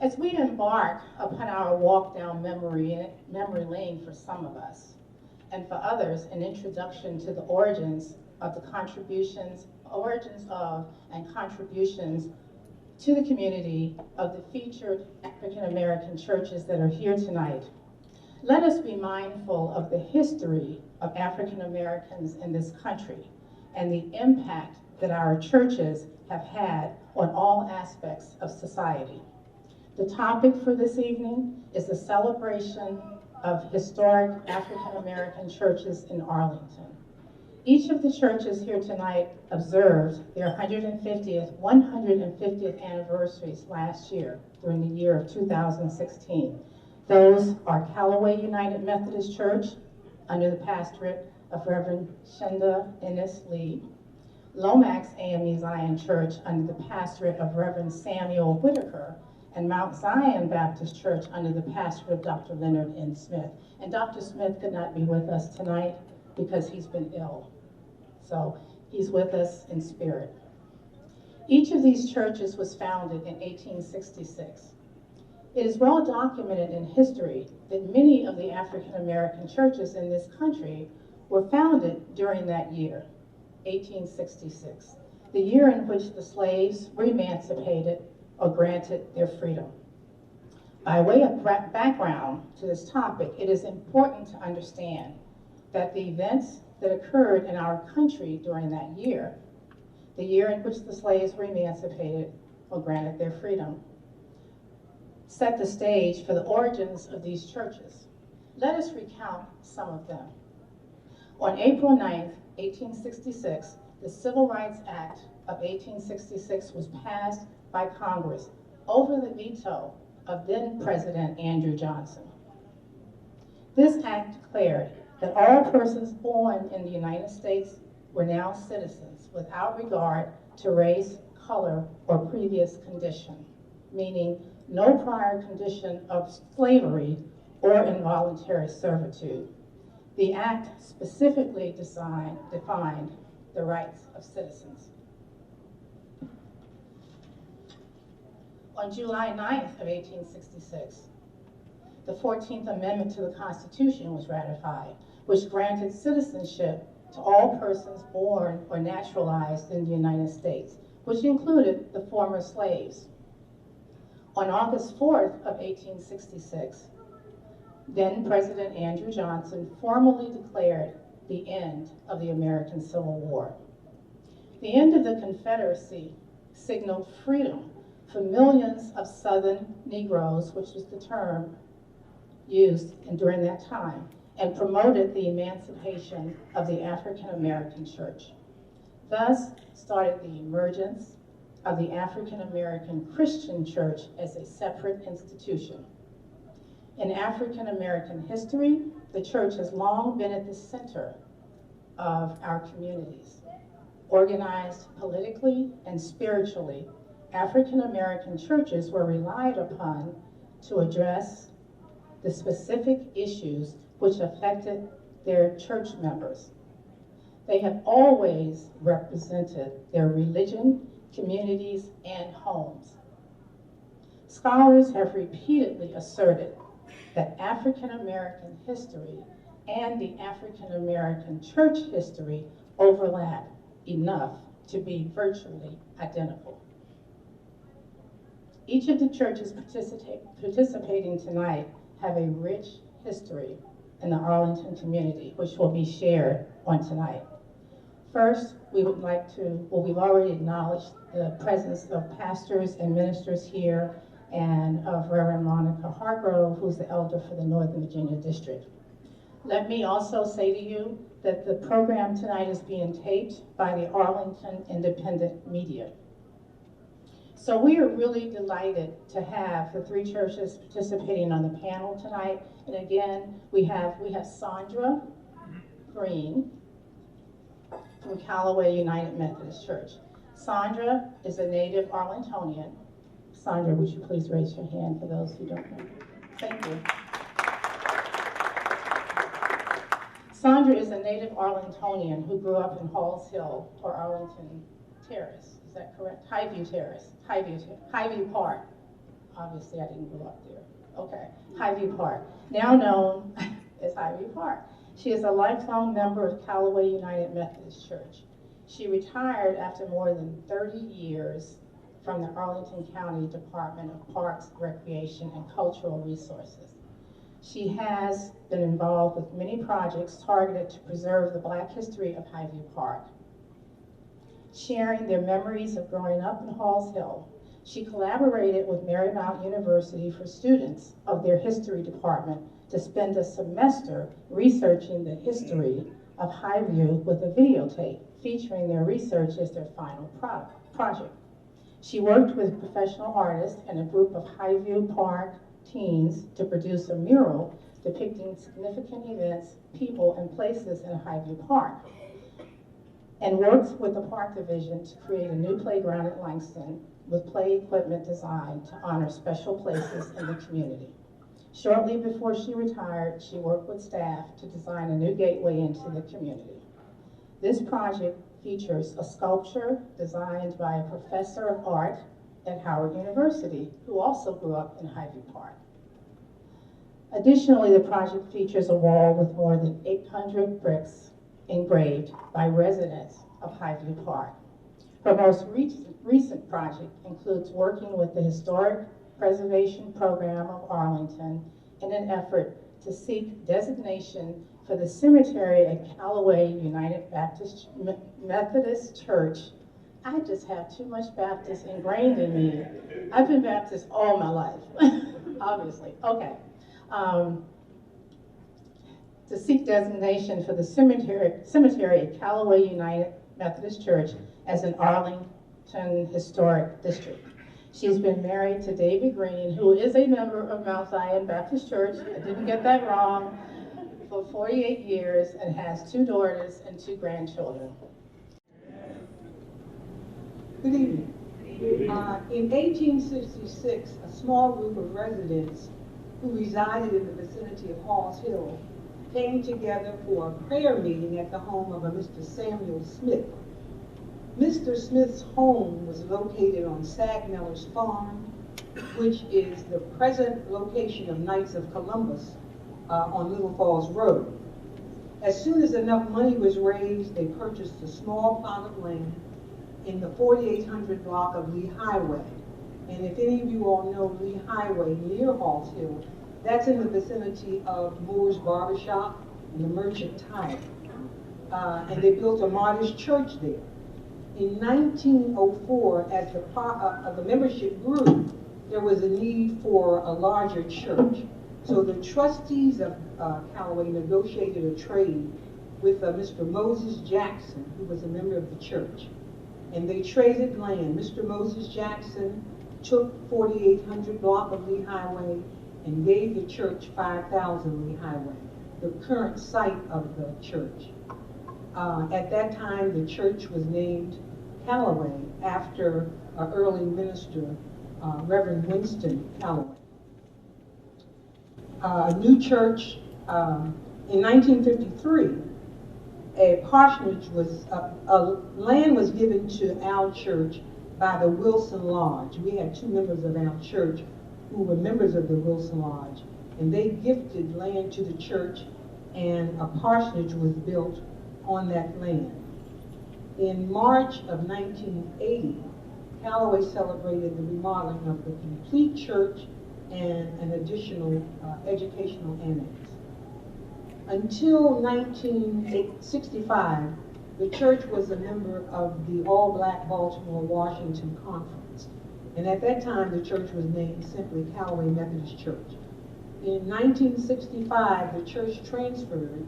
As we embark upon our walk down memory lane for some of us, and for others, an introduction to the origins of the contributions to the community of the featured African American churches that are here tonight, let us be mindful of the history of African Americans in this country and the impact that our churches have had on all aspects of society. The topic for this evening is the celebration of historic African American churches in Arlington. Each of the churches here tonight observed their 150th anniversaries last year, during the year of 2016. Those are Calloway United Methodist Church, under the pastorate of Reverend Shenda Ennis Lee, Lomax A.M.E. Zion Church, under the pastorate of Reverend Samuel Whitaker, and Mount Zion Baptist Church, under the pastorate of Dr. Leonard N. Smith. And Dr. Smith could not be with us tonight because he's been ill. So he's with us in spirit. Each of these churches was founded in 1866. It is well documented in history that many of the African American churches in this country were founded during that year, 1866, the year in which the slaves were emancipated or granted their freedom. By way of background to this topic, it is important to understand that the events that occurred in our country during that year, the year in which the slaves were emancipated or granted their freedom, set the stage for the origins of these churches. Let us recount some of them. On April 9th, 1866, the Civil Rights Act of 1866 was passed by Congress over the veto of then President Andrew Johnson. This act declared that all persons born in the United States were now citizens without regard to race, color, or previous condition, meaning no prior condition of slavery or involuntary servitude. The act specifically defined the rights of citizens. On July 9th of 1866, the 14th Amendment to the Constitution was ratified, which granted citizenship to all persons born or naturalized in the United States, which included the former slaves. On August 4th of 1866, then President Andrew Johnson formally declared the end of the American Civil War. The end of the Confederacy signaled freedom for millions of Southern Negroes, which was the term used during that time, and promoted the emancipation of the African American church. Thus started the emergence of the African American Christian church as a separate institution. In African American history, the church has long been at the center of our communities. Organized politically and spiritually, African American churches were relied upon to address the specific issues which affected their church members. They have always represented their religion, communities, and homes. Scholars have repeatedly asserted that African American history and the African American church history overlap enough to be virtually identical. Each of the churches participating tonight have a rich history in the Arlington community, which will be shared on tonight. First, we would like to, we've already acknowledged the presence of pastors and ministers here and of Reverend Monica Hargrove, who's the elder for the Northern Virginia District. Let me also say to you that the program tonight is being taped by the Arlington Independent Media. So we are really delighted to have the three churches participating on the panel tonight. And again, we have Sandra Green from Calloway United Methodist Church. Sandra is a native Arlingtonian. Sandra, would you please raise your hand for those who don't know? Thank you. Sandra is a native Arlingtonian who grew up in Halls Hill or Arlington Terrace. Is that correct? Highview Terrace, Highview Park. Obviously, I didn't grow up there. Okay, Highview Park, now known as Highview Park. She is a lifelong member of Calloway United Methodist Church. She retired after more than 30 years from the Arlington County Department of Parks, Recreation, and Cultural Resources. She has been involved with many projects targeted to preserve the Black history of Highview Park. Sharing their memories of growing up in Halls Hill, she collaborated with Marymount University for students of their history department to spend a semester researching the history of Highview with a videotape featuring their research as their final project. She worked with professional artists and a group of Highview Park teens to produce a mural depicting significant events, people, and places in Highview Park, and worked with the Park Division to create a new playground at Langston with play equipment designed to honor special places in the community. Shortly before she retired, she worked with staff to design a new gateway into the community. This project features a sculpture designed by a professor of art at Howard University, who also grew up in Highview Park. Additionally, the project features a wall with more than 800 bricks engraved by residents of Highview Park. Her most recent project includes working with the Historic Preservation Program of Arlington in an effort to seek designation for the cemetery at Calloway United Methodist Church. I just have too much Baptist ingrained in me. I've been Baptist all my life, obviously. Okay. To seek designation for the cemetery at Calloway United Methodist Church as an Arlington Historic District. She's been married to David Green, who is a member of Mount Zion Baptist Church. I didn't get that wrong. For 48 years and has 2 daughters and 2 grandchildren. Good evening. In 1866, a small group of residents who resided in the vicinity of Halls Hill came together for a prayer meeting at the home of a Mr. Samuel Smith. Mr. Smith's home was located on Sagmeller's Farm, which is the present location of Knights of Columbus on Little Falls Road. As soon as enough money was raised, they purchased a small plot of land in the 4800 block of Lee Highway. And if any of you all know Lee Highway near Halls Hill, that's in the vicinity of Moore's Barbershop and the Merchant Tire. And they built a modest church there. In 1904, as the membership grew, there was a need for a larger church. So the trustees of Calloway negotiated a trade with Mr. Moses Jackson, who was a member of the church. And they traded land. Mr. Moses Jackson took 4800 block of Lee Highway and gave the church 5000 Lee Highway, the current site of the church. At that time, the church was named Calloway after an early minister, Reverend Winston Calloway. A new church, in 1953, a parsonage was, land was given to our church by the Wilson Lodge. We had 2 members of our church who were members of the Wilson Lodge, and they gifted land to the church, and a parsonage was built on that land. In March of 1980, Calloway celebrated the remodeling of the complete church and an additional educational annex. Until 1965, the church was a member of the All-Black Baltimore-Washington Conference. And at that time, the church was named simply Calloway Methodist Church. In 1965, the church transferred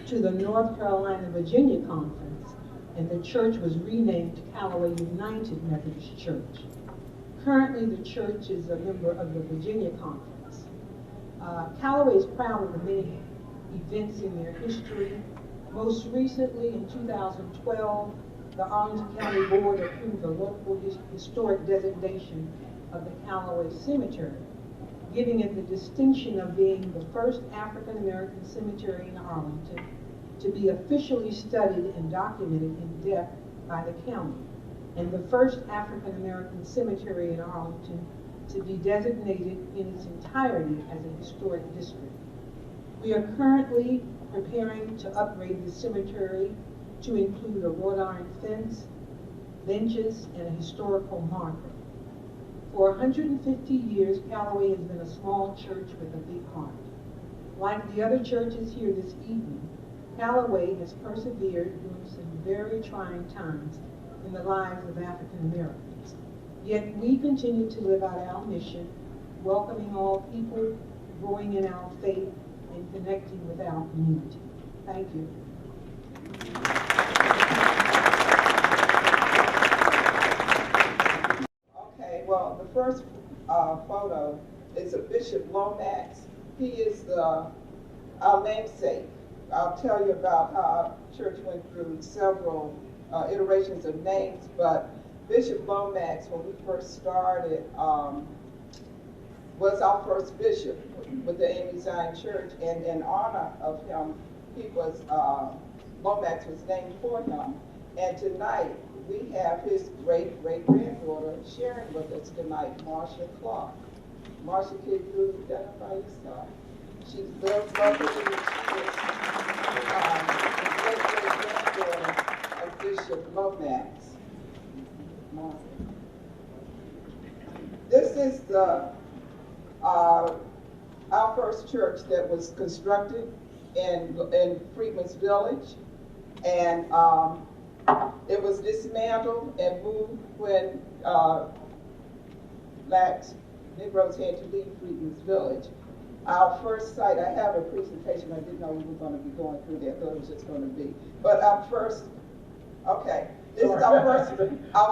to the North Carolina-Virginia Conference, and the church was renamed Calloway United Methodist Church. Currently, the church is a member of the Virginia Conference. Calloway is proud of the many events in their history. Most recently, in 2012, the Arlington County Board approved a local historic designation of the Calloway Cemetery, giving it the distinction of being the first African-American cemetery in Arlington to be officially studied and documented in depth by the county, and the first African-American cemetery in Arlington to be designated in its entirety as a historic district. We are currently preparing to upgrade the cemetery to include a wrought iron fence, benches, and a historical marker. For 150 years, Calloway has been a small church with a big heart. Like the other churches here this evening, Calloway has persevered during some very trying times in the lives of African Americans. Yet we continue to live out our mission, welcoming all people, growing in our faith, and connecting with our community. Thank you. Okay, well, the first photo is of Bishop Lomax. He is our namesake. I'll tell you about how our church went through several iterations of names, but Bishop Lomax, when we first started, was our first bishop with the A.M.E. Zion Church, and in honor of him, Lomax was named for him. And tonight, we have his great-great-granddaughter sharing with us tonight, Marcia Clark. Marcia, can you identify yourself? She's very lovely. She is the great-great-granddaughter of Bishop Lomax. This is our first church that was constructed in Freedman's Village, and it was dismantled and moved when blacks, Negroes had to leave Freedman's Village. Our first site, I have a presentation, I didn't know we were going to be going through there, I thought it was just going to be. But our first, okay, this is our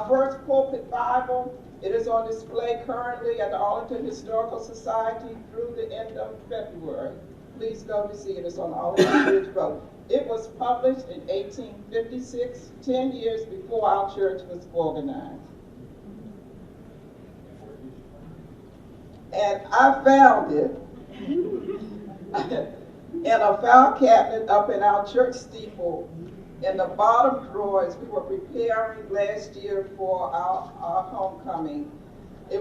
first pulpit Bible. It is on display currently at the Arlington Historical Society through the end of February. Please go to see it. It's on Arlington Bridge Road. It was published in 1856, 10 years before our church was organized. And I found it in a file cabinet up in our church steeple. In the bottom drawers, we were preparing last year for our homecoming. I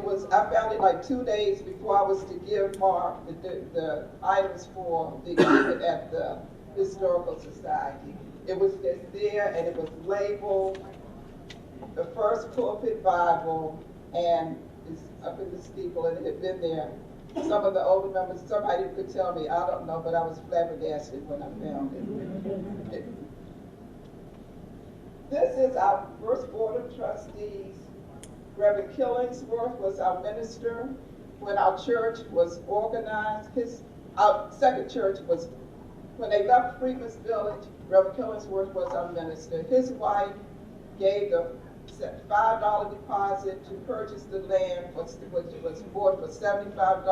found it like 2 days before I was to give Mark the items for the exhibit at the Historical Society. It was just there, and it was labeled the first pulpit Bible, and it's up in the steeple, and it had been there. Some of the older members, somebody could tell me, I don't know, but I was flabbergasted when I found it. This is our first board of trustees. Reverend Killingsworth was our minister when our church was organized. Our second church was, when they left Freedman's Village, Reverend Killingsworth was our minister. His wife gave the $5 deposit to purchase the land, which was bought for $75,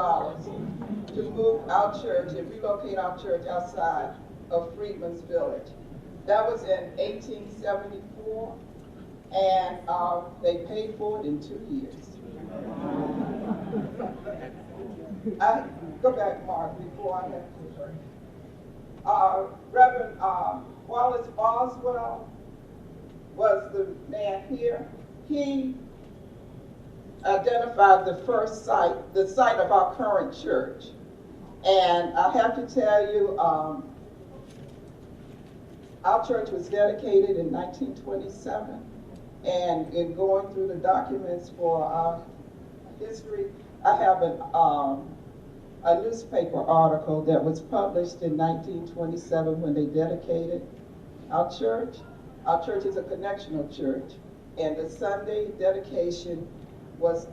to move our church and relocate our church outside of Freedman's Village. That was in 1874, and they paid for it in 2 years. I go back, Mark, before I have to. Reverend Wallace Boswell was the man here. He identified the first site, the site of our current church. And I have to tell you, our church was dedicated in 1927, and in going through the documents for our history, I have a newspaper article that was published in 1927 when they dedicated our church. Our church is a connectional church, and the Sunday dedication was,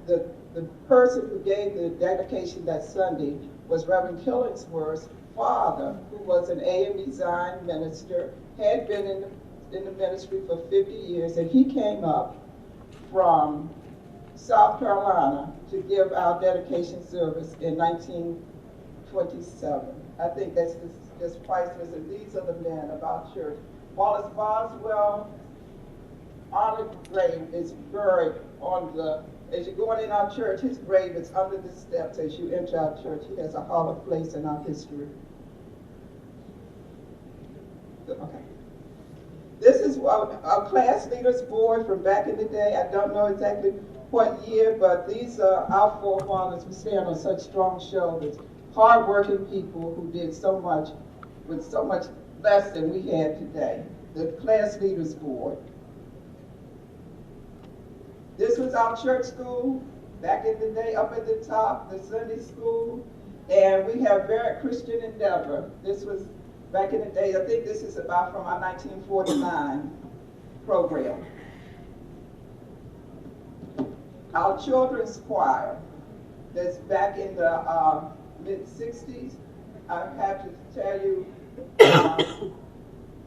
the person who gave the dedication that Sunday was Reverend Killingsworth's father, who was an A.M.E. Zion minister, had been in the ministry for 50 years, and he came up from South Carolina to give our dedication service in 1927. I think that's just priceless, and these are the men of our church. Wallace Boswell, honored grave is buried on as you're going in our church, his grave is under the steps as you enter our church. He has a hollow place in our history. Okay. This is our class leaders board from back in the day. I don't know exactly what year, but these are our forefathers who stand on such strong shoulders, hardworking people who did so much with so much less than we have today. The Class Leaders Board. This was our church school back in the day, up at the top, the Sunday school. And we have Barrett Christian Endeavor. This was back in the day, I think this is about from our 1949 program. Our children's choir, that's back in the mid-60s. I have to tell you,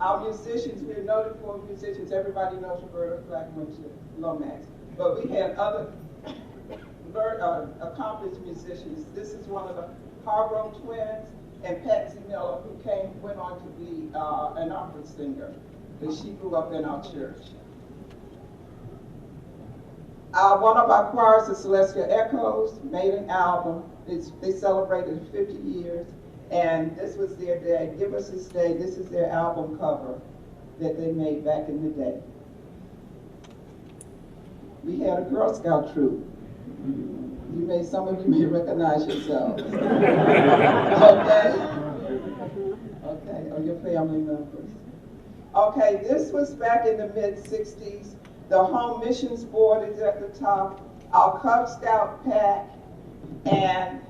our musicians, we're noted for musicians. Everybody knows Roberta Flack went to Lomax. But we had other accomplished musicians. This is one of the Hargrove twins and Patsy Miller, who went on to be an opera singer. But she grew up in our church. One of our choirs, the Celestial Echoes, made an album. They celebrated 50 years. And this was their day. Give Us This Day. This is their album cover that they made back in the day. We had a Girl Scout troop. Some of you may recognize yourselves. Okay? Okay, or your family members. Okay, this was back in the mid-60s. The Home Missions Board is at the top. Our Cub Scout pack. And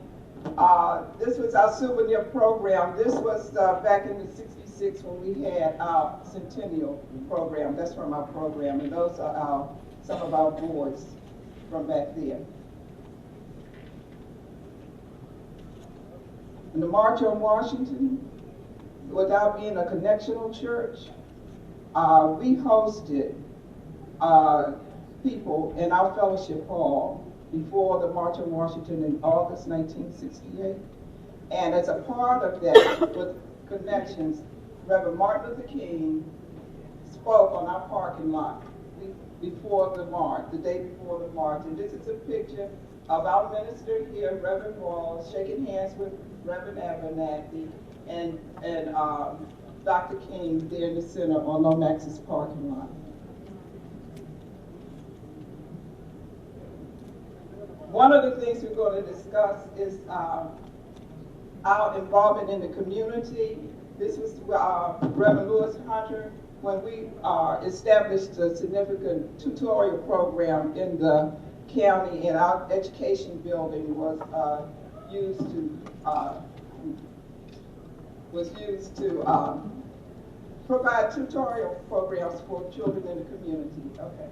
this was our souvenir program. This was back in the 66 when we had our centennial program. That's from our program. And those are some of our boards from back then. In the March on Washington, without being a connectional church, we hosted people in our fellowship hall before the March on Washington in August 1968. And as a part of that, with connections, Reverend Martin Luther King spoke on our parking lot before the march, the day before the march. And this is a picture of our minister here, Reverend Wall, shaking hands with Reverend Abernathy and Dr. King there in the center on Lomax's parking lot. One of the things we're going to discuss is our involvement in the community. This was Reverend Lewis Hunter when we established a significant tutorial program in the county, and our education building was used to provide tutorial programs for children in the community. Okay.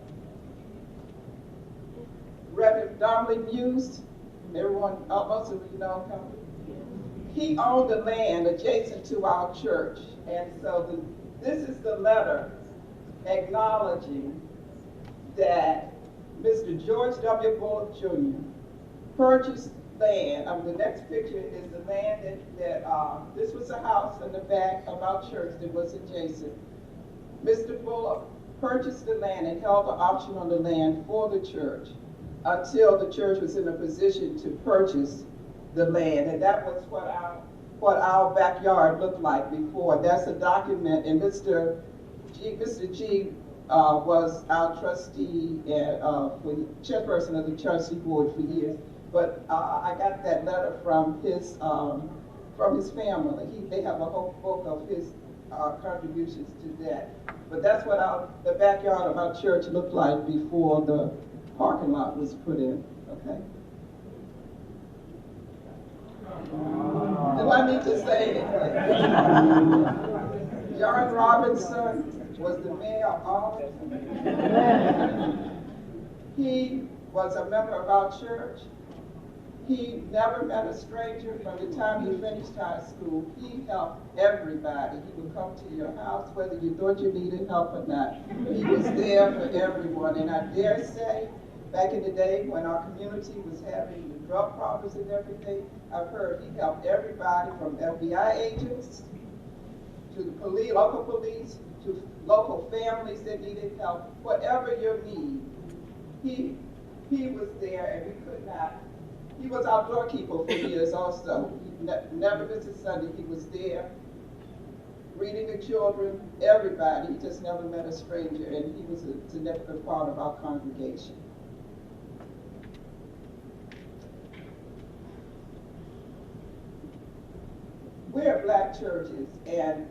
Reverend Donnelly Muse, everyone, most of you know him. He owned the land adjacent to our church, and so this is the letter acknowledging that Mr. George W. Bullock Jr. purchased land. The next picture is the land that this was a house in the back of our church that was adjacent. Mr. Bullock purchased the land and held the option on the land for the church until the church was in a position to purchase the land. And that was what our backyard looked like before. That's a document, and Mr. G was our trustee and chairperson of the trustee board for years. But I got that letter from his family. They have a whole book of his contributions to that. But that's what the backyard of our church looked like before the parking lot was put in. Okay. Do I need to say anything? John Robinson was the mayor of Arlington. He was a member of our church. He never met a stranger from the time he finished high school. He helped everybody. He would come to your house whether you thought you needed help or not. He was there for everyone. And I dare say, back in the day when our community was having the drug problems and everything, I've heard he helped everybody from FBI agents to the police, local police, to local families that needed help. Whatever your need, he was there, and we could not. He was our doorkeeper for years also. He never missed a Sunday. He was there reading the children, everybody. He just never met a stranger, and he was a significant part of our congregation. we're black churches, and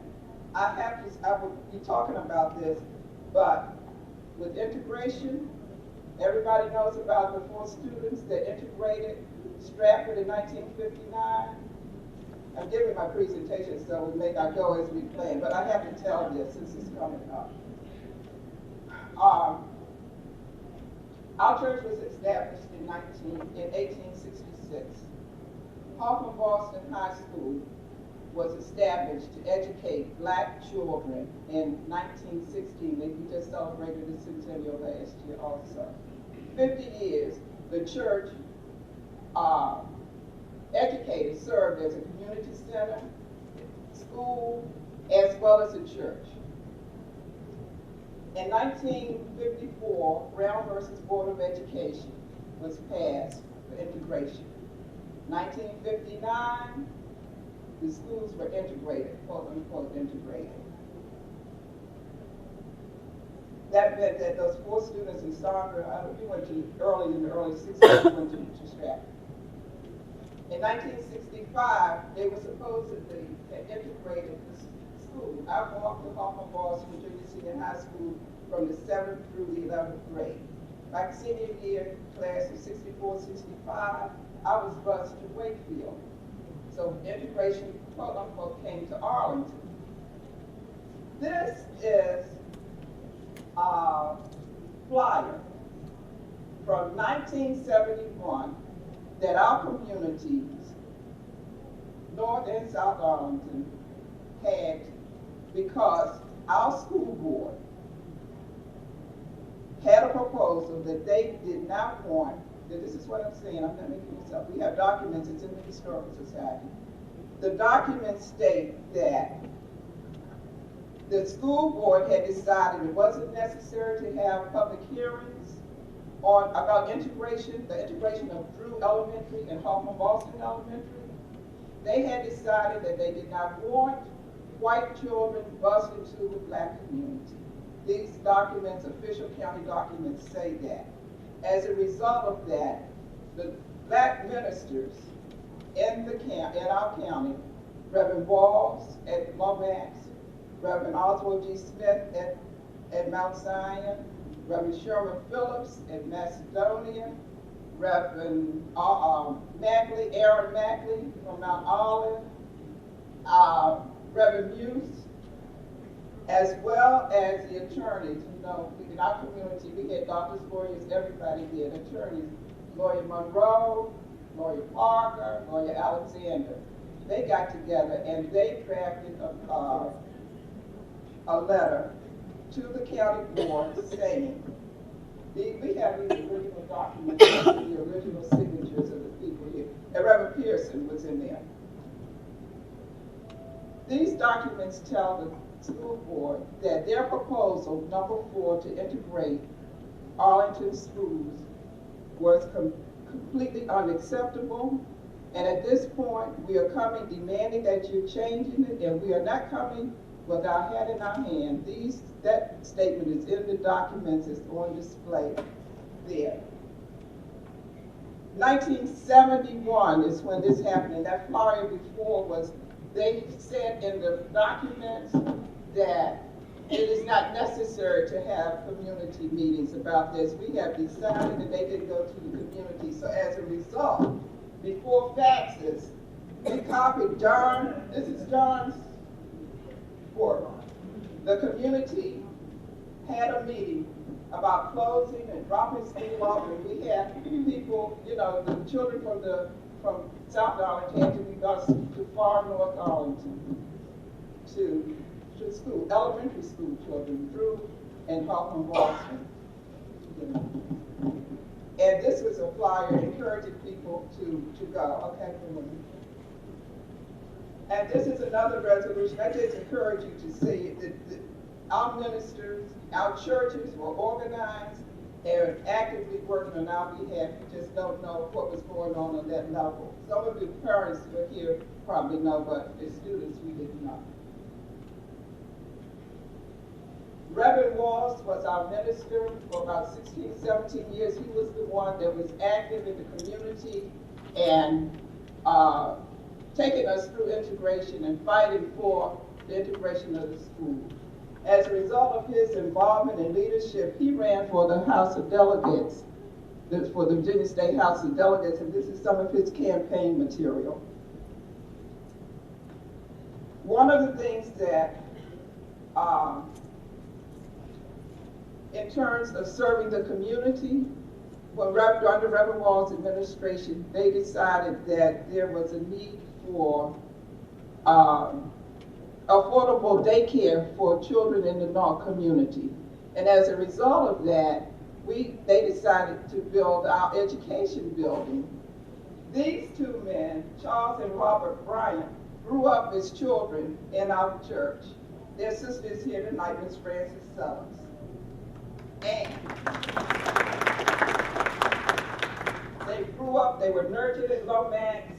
I will be talking about this, but with integration, everybody knows about the 4 students that integrated Stratford in 1959. I'm giving my presentation, so we may not go as we planned, but I have to tell this since it's coming up. Our church was established in 1866. Hoffman Boston High School was established to educate black children in 1916. We just celebrated the centennial last year also. 50 years, the church educated, served as a community center, school, as well as a church. In 1954, Brown versus Board of Education was passed for integration. 1959, the schools were integrated, quote unquote integrated. That meant that those 4 students in Sandra, we went to in the early 60s, we went to Stratford. In 1965, they were supposedly integrated the school. I walked to Hoffman Boston Junior Senior High School from the 7th through the 11th grade. My senior year class of 64, 65, I was bused to Wakefield. So integration, quote unquote, came to Arlington. This is a flyer from 1971 that our communities, North and South Arlington, had because our school board had a proposal that they did not want. This is what I'm saying, I'm not making this up. We have documents, it's in the Historical Society. The documents state that the school board had decided it wasn't necessary to have public hearings about integration, the integration of Drew Elementary and Hoffman Boston Elementary. They had decided that they did not want white children bused into the black community. These documents, official county documents, say that. As a result of that, the black ministers in our county, Reverend Walls at Lomax, Reverend Oswald G. Smith at Mount Zion, Reverend Sherman Phillips at Macedonia, Reverend Aaron Mackley from Mount Olive, Reverend Muse, as well as the attorneys. You know, in our community, we had doctors, lawyers, everybody did, attorneys, Lawyer Monroe, Lawyer Parker, Lawyer Alexander. They got together and they drafted a letter to the county board saying, we have these original documents, the original signatures of the people here, and Reverend Pearson was in there. These documents tell the school board that their proposal, number 4, to integrate Arlington schools was completely unacceptable. And at this point, we are coming demanding that you're changing it, and we are not coming with our hat in our hand. That statement is in the documents, it's on display there. 1971 is when this happened, and that flyer before was, they said in the documents that it is not necessary to have community meetings about this. We have decided that they didn't go to the community. So as a result, before faxes, we copied John, this is John's work. The community had a meeting about closing and dropping school off, and we had people, you know, the children from South Arlington had to be bused to far North Arlington to school, elementary school children, Drew and Hoffman Boston. And this was a flyer encouraging people to go. Okay, and this is another resolution. I just encourage you to see that our ministers, our churches were organized and actively working on our behalf. You just don't know what was going on that level. Some of the parents who are here probably know, but the students we didn't know. Reverend Walls was our minister for about 16, 17 years. He was the one that was active in the community and taking us through integration and fighting for the integration of the school. As a result of his involvement and leadership, he ran for the House of Delegates, for the Virginia State House of Delegates, and this is some of his campaign material. One of the things that, in terms of serving the community, when under Reverend Wall's administration, they decided that there was a need for affordable daycare for children in the North community. And as a result of that, they decided to build our education building. These two men, Charles and Robert Bryant, grew up as children in our church. Their sister is here tonight, Ms. Frances Sellers. And they grew up, they were nurtured at Lomax,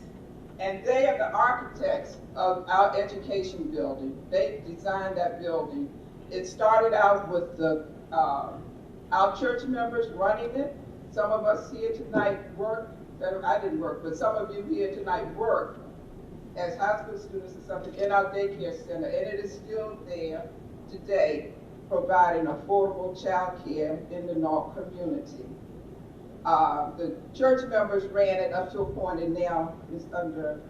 and they are the architects of our education building. They designed that building. It started out with our church members running it. Some of us here tonight I didn't work, but some of you here tonight work as high school students or something in our daycare center, and it is still there today, providing affordable child care in the North community. The church members ran it up to a point, and now it's under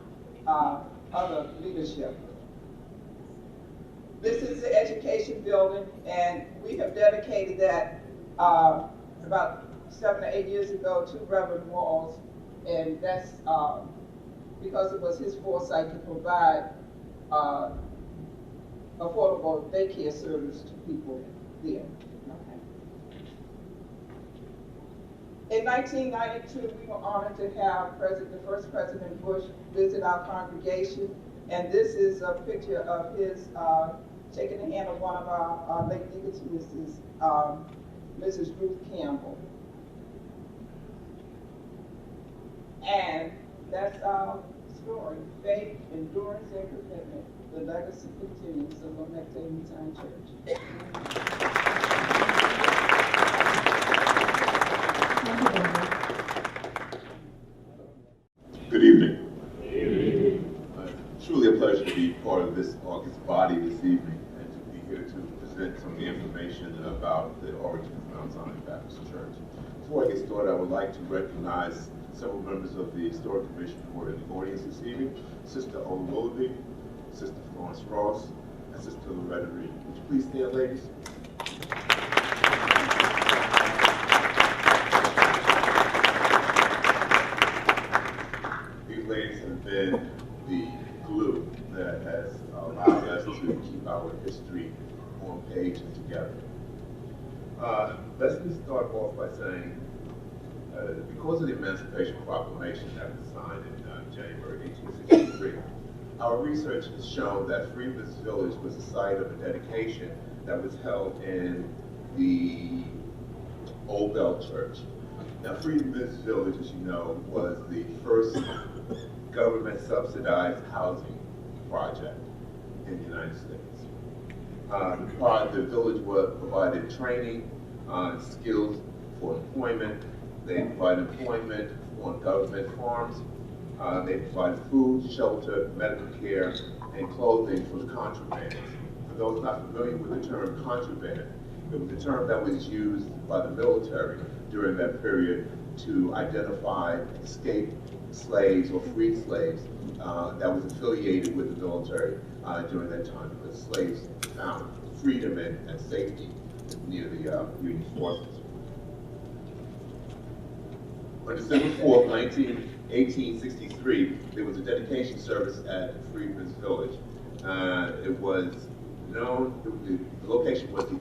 other leadership. This is the education building, and we have dedicated that about 7 or 8 years ago to Reverend Walls, and that's because it was his foresight to provide affordable daycare service to people there. In 1992, we were honored to have the first President Bush visit our congregation, and this is a picture of his shaking the hand of one of our late deaconesses, Mrs. Ruth Campbell. And that's our story: faith, endurance, and commitment. The legacy continues of Lomax A.M.E. Church. Good evening. Truly a pleasure to be part of this August body this evening and to be here to present some of the information about the origins of Mount Zion Baptist Church. Before I get started, I would like to recognize several members of the Historic Commission who are in the audience this evening: Sister Ola Willoughby, Sister Florence Ross, and Sister Loretta Reed. Would you please stand, ladies? These ladies have been the glue that has allowed us to keep our history on page and together. Let's just start off by saying, because of the Emancipation Proclamation that was signed in January 1863, our research has shown that Freedman's Village was the site of a dedication that was held in the Old Bell Church. Now, Freedman's Village, as you know, was the first government-subsidized housing project in the United States. The village provided training, skills for employment. They provided employment on government farms. They provided food, shelter, medical care, and clothing for the contrabands. For those not familiar with the term contraband, it was a term that was used by the military during that period to identify escaped slaves or freed slaves that was affiliated with the military during that time, because slaves found freedom and safety near the Union forces. On December 4th, 1863, there was a dedication service at Freedman's Village. It was known, the location was the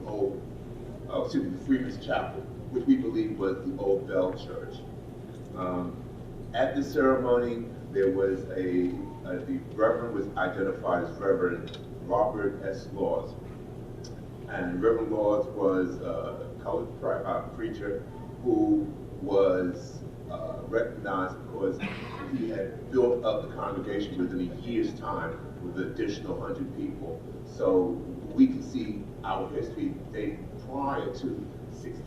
Freedman's Chapel, which we believe was the Old Bell Church. At the ceremony, there was the Reverend was identified as Reverend Robert S. Laws. And Reverend Laws was a colored preacher who was recognized because he had built up the congregation within a year's time with an additional 100 people. So we can see our history dating prior to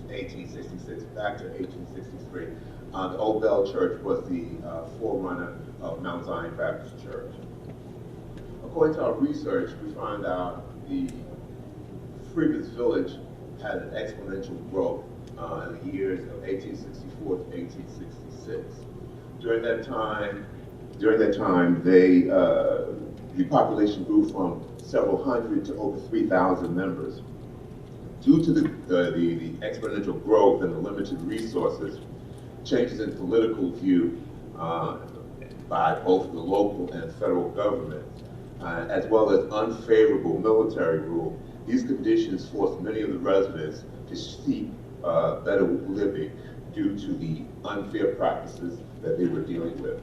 1866, back to 1863. The Old Bell Church was the forerunner of Mount Zion Baptist Church. According to our research, we find out the Freeman's Village had an exponential growth in the years of 1864 to 1866. During that time, the population grew from several hundred to over 3,000 members. Due to the exponential growth and the limited resources, changes in political view by both the local and federal government, as well as unfavorable military rule, these conditions forced many of the residents to seek better living due to the unfair practices that they were dealing with.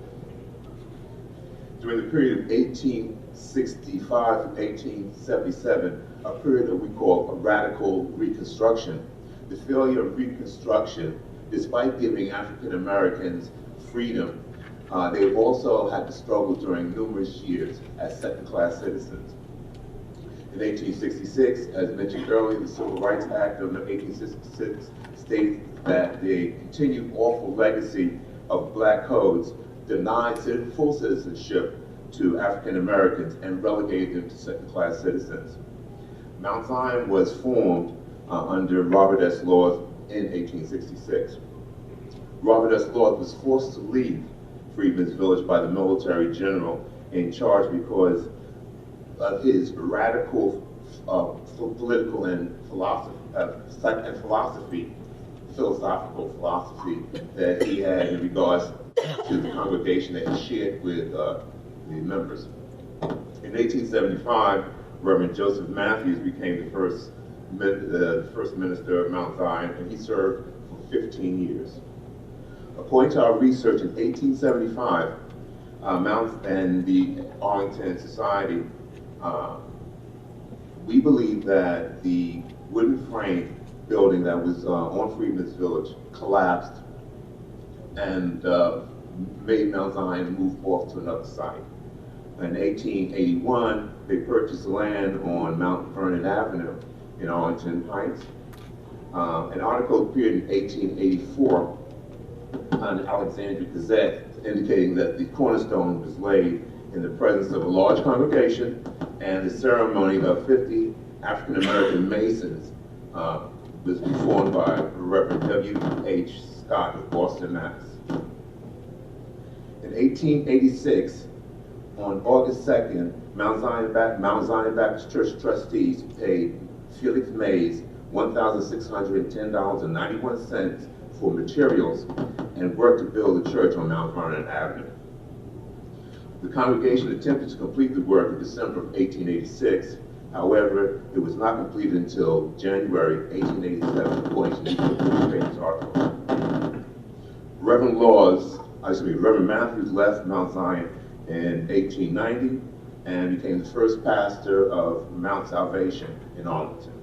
During the period of 1865 to 1877, a period that we call a radical reconstruction, the failure of Reconstruction, despite giving African Americans freedom, they also had to struggle during numerous years as second-class citizens. In 1866, as mentioned earlier, the Civil Rights Act of 1866 states that the continued awful legacy of black codes denied full citizenship to African Americans and relegated them to second-class citizens. Mount Zion was formed under Robert S. Lord in 1866. Robert S. Lord was forced to leave Freedman's Village by the military general in charge because of his radical political and philosophical philosophy that he had in regards to the congregation that he shared with the members. In 1875, Reverend Joseph Matthews became the first minister of Mount Zion, and he served for 15 years. According to our research, in 1875, Mount and the Arlington Society, we believe that the wooden frame building that was on Freedman's Village collapsed and made Mount Zion move off to another site. In 1881, they purchased land on Mount Vernon Avenue in Arlington Heights. An article appeared in 1884 on the Alexandria Gazette indicating that the cornerstone was laid in the presence of a large congregation, and the ceremony of 50 African American Masons was performed by Reverend W.H. Scott of Boston, Mass. In 1886, on August 2nd, Mount Zion Baptist Church trustees paid Felix Mays $1,610.91 for materials and worked to build a church on Mount Vernon Avenue. The congregation attempted to complete the work in December of 1886. However, it was not completed until January 1887, according to the newspaper's article. Reverend Matthews left Mount Zion in 1890 and became the first pastor of Mount Salvation in Arlington.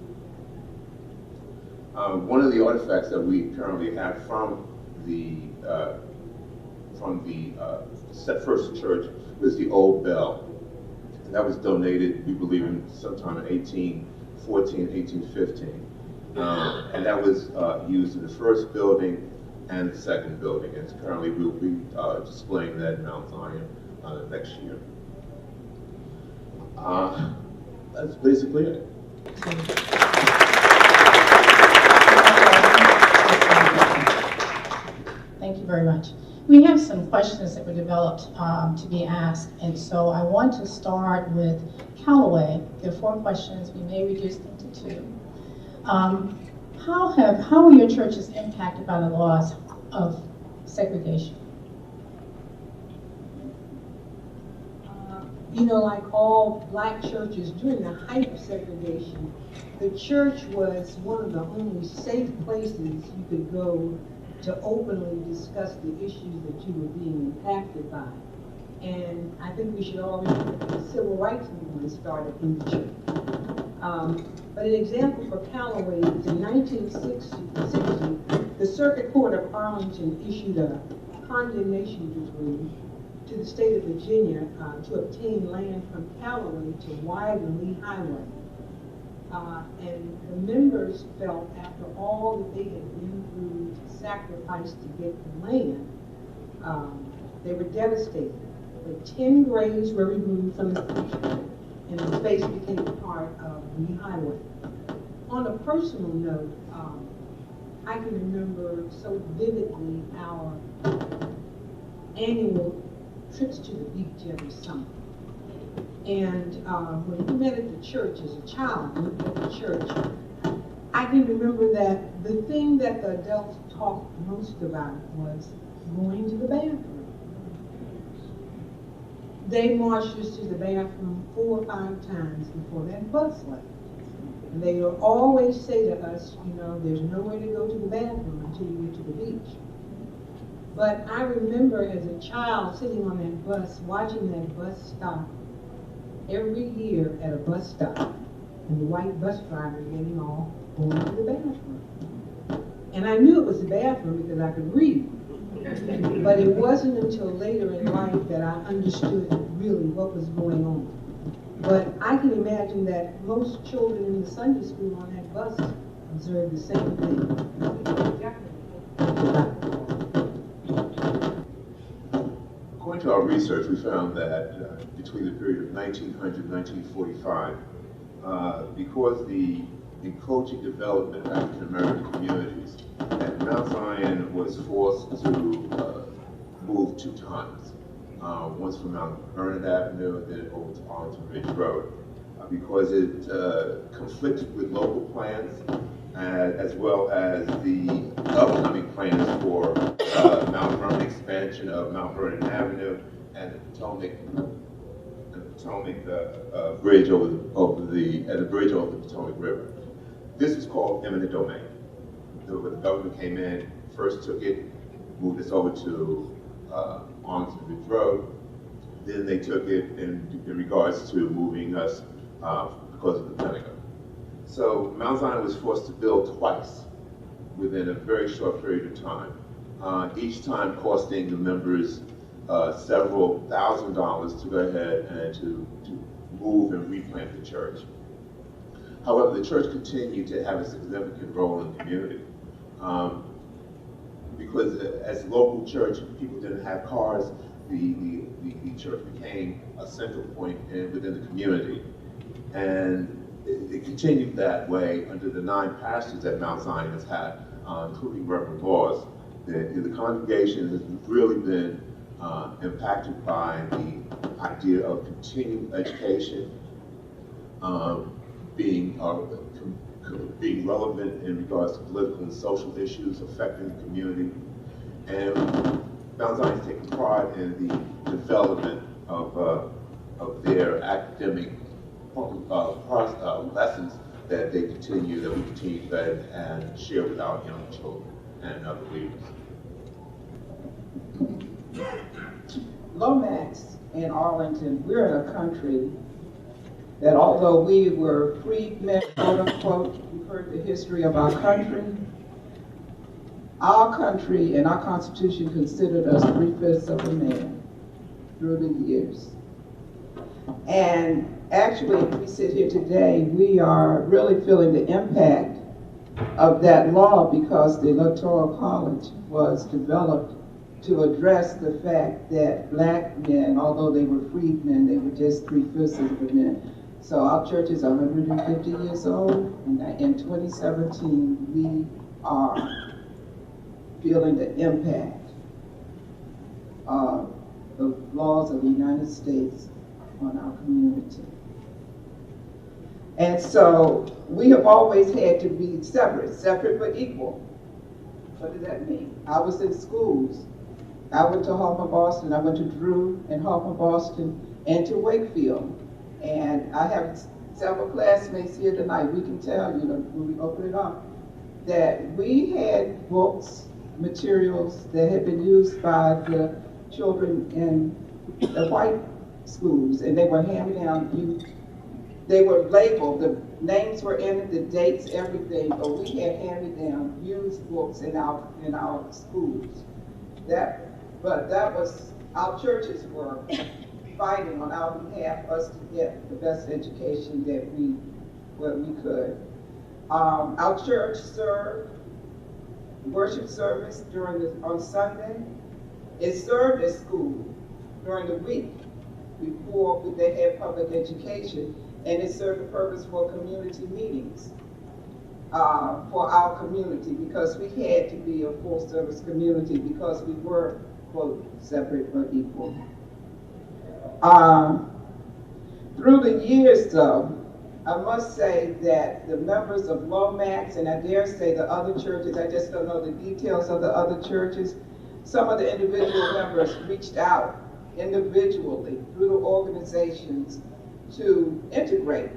One of the artifacts that we currently have from the first church was the old bell. And that was donated, we believe, in sometime in 1814, 1815. And that was used in the first building and the second building. And currently we'll be displaying that in Mount Zion next year. That's basically it. Thank you very much. We have some questions that were developed to be asked, and so I want to start with Calloway. There are 4 questions. We may reduce them to 2. How were your churches impacted by the laws of segregation? Like all black churches during the height of segregation, the church was one of the only safe places you could go to openly discuss the issues that you were being impacted by. And I think we should all remember that the civil rights movement started in the church. But an example for Calloway is in 1960, the Circuit Court of Arlington issued a condemnation decree to the state of Virginia to obtain land from Calloway to widen Lee Highway. And the members felt after all that they had been through to sacrifice to get the land, they were devastated. But 10 graves were removed from the cemetery, and the space became part of the highway. On a personal note, I can remember so vividly our annual trips to the beach every summer. And when we met at the church as a child, we met at the church, I can remember that the thing that the adults talked most about was going to the bathroom. They marched us to the bathroom 4 or 5 times before that bus left. And they would always say to us, you know, there's nowhere to go to the bathroom until you get to the beach. But I remember as a child sitting on that bus, watching that bus stop every year at a bus stop, and the white bus driver getting off, going to the bathroom. And I knew it was the bathroom because I could read. But it wasn't until later in life that I understood really what was going on. But I can imagine that most children in the Sunday school on that bus observed the same thing. According to our research, we found that between the period of 1900 and 1945, because the encroaching development of African American communities, and Mount Zion was forced to move 2 times. Once from Mount Vernon Avenue and then over to Arlington Ridge Road, because it conflicted with local plans as well as the upcoming plans for Mount Vernon expansion of Mount Vernon Avenue and the Potomac bridge over the bridge over the Potomac River. This is called eminent domain. The government came in, first took it, moved us over to Arlington Ridge Road. Then they took it in regards to moving us because of the Pentagon. So Mount Zion was forced to build twice within a very short period of time, each time costing the members several $1,000s to go ahead and to move and replant the church. However, the church continued to have a significant role in the community. Because as a local church, people didn't have cars, the church became a central point within the community. And it continued that way under the 9 pastors that Mount Zion has had, including Reverend Laws. The congregation has really been impacted by the idea of continued education, being relevant in regards to political and social issues affecting the community. And Mount Zion is taking pride in the development of their academic lessons that we continue to vet and share with our young children and other leaders. Lomax and Arlington, we're in a country that although we were freedmen, quote unquote, you've heard the history of our country and our Constitution considered us 3/5 of a man through the years. And actually, if we sit here today, we are really feeling the impact of that law because the Electoral College was developed to address the fact that black men, although they were freedmen, they were just 3/5 of the men. So our church is 150 years old, and in 2017, we are feeling the impact of the laws of the United States on our community. And so we have always had to be separate but equal. What does that mean? I was in schools. I went to Hoffman Boston, I went to Drew and Hoffman Boston, and to Wakefield. And I have several classmates here tonight. We can tell you when we open it up that we had books, materials that had been used by the children in the white schools, and they were handed down. They were labeled, the names were in it, the dates, everything, but we had handed down used books in our schools. But that was, our churches were fighting on our behalf for us to get the best education that we what we could. Our church served worship service on Sunday. It served as school during the week before they had public education, and it served the purpose for community meetings for our community, because we had to be a full-service community because we were, quote, separate but equal. Through the years, though, I must say that the members of Lomax, and I dare say the other churches, I just don't know the details of the other churches, some of the individual members reached out individually through the organizations to integrate.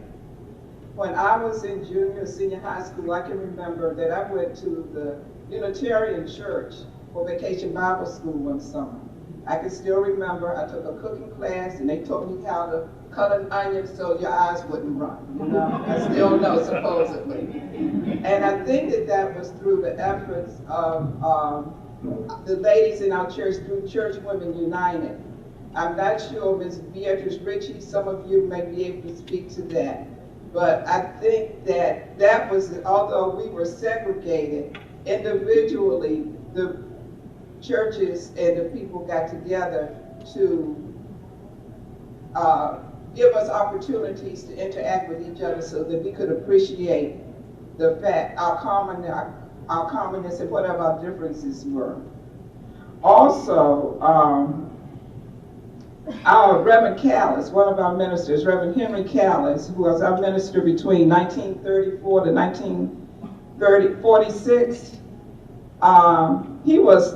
When I was in junior, senior high school, I can remember that I went to the Unitarian Church for vacation Bible school one summer. I can still remember I took a cooking class and they taught me how to cut an onion so your eyes wouldn't run, you know? I still know, supposedly. And I think that was through the efforts of the ladies in our church, through Church Women United. I'm not sure, Ms. Beatrice Ritchie, some of you may be able to speak to that. But I think that was, although we were segregated, individually, the churches and the people got together to give us opportunities to interact with each other so that we could appreciate the fact, our commonness and whatever our differences were. Also, our Reverend Callis, one of our ministers, Reverend Henry Callis, who was our minister between 1934 to 1946, he was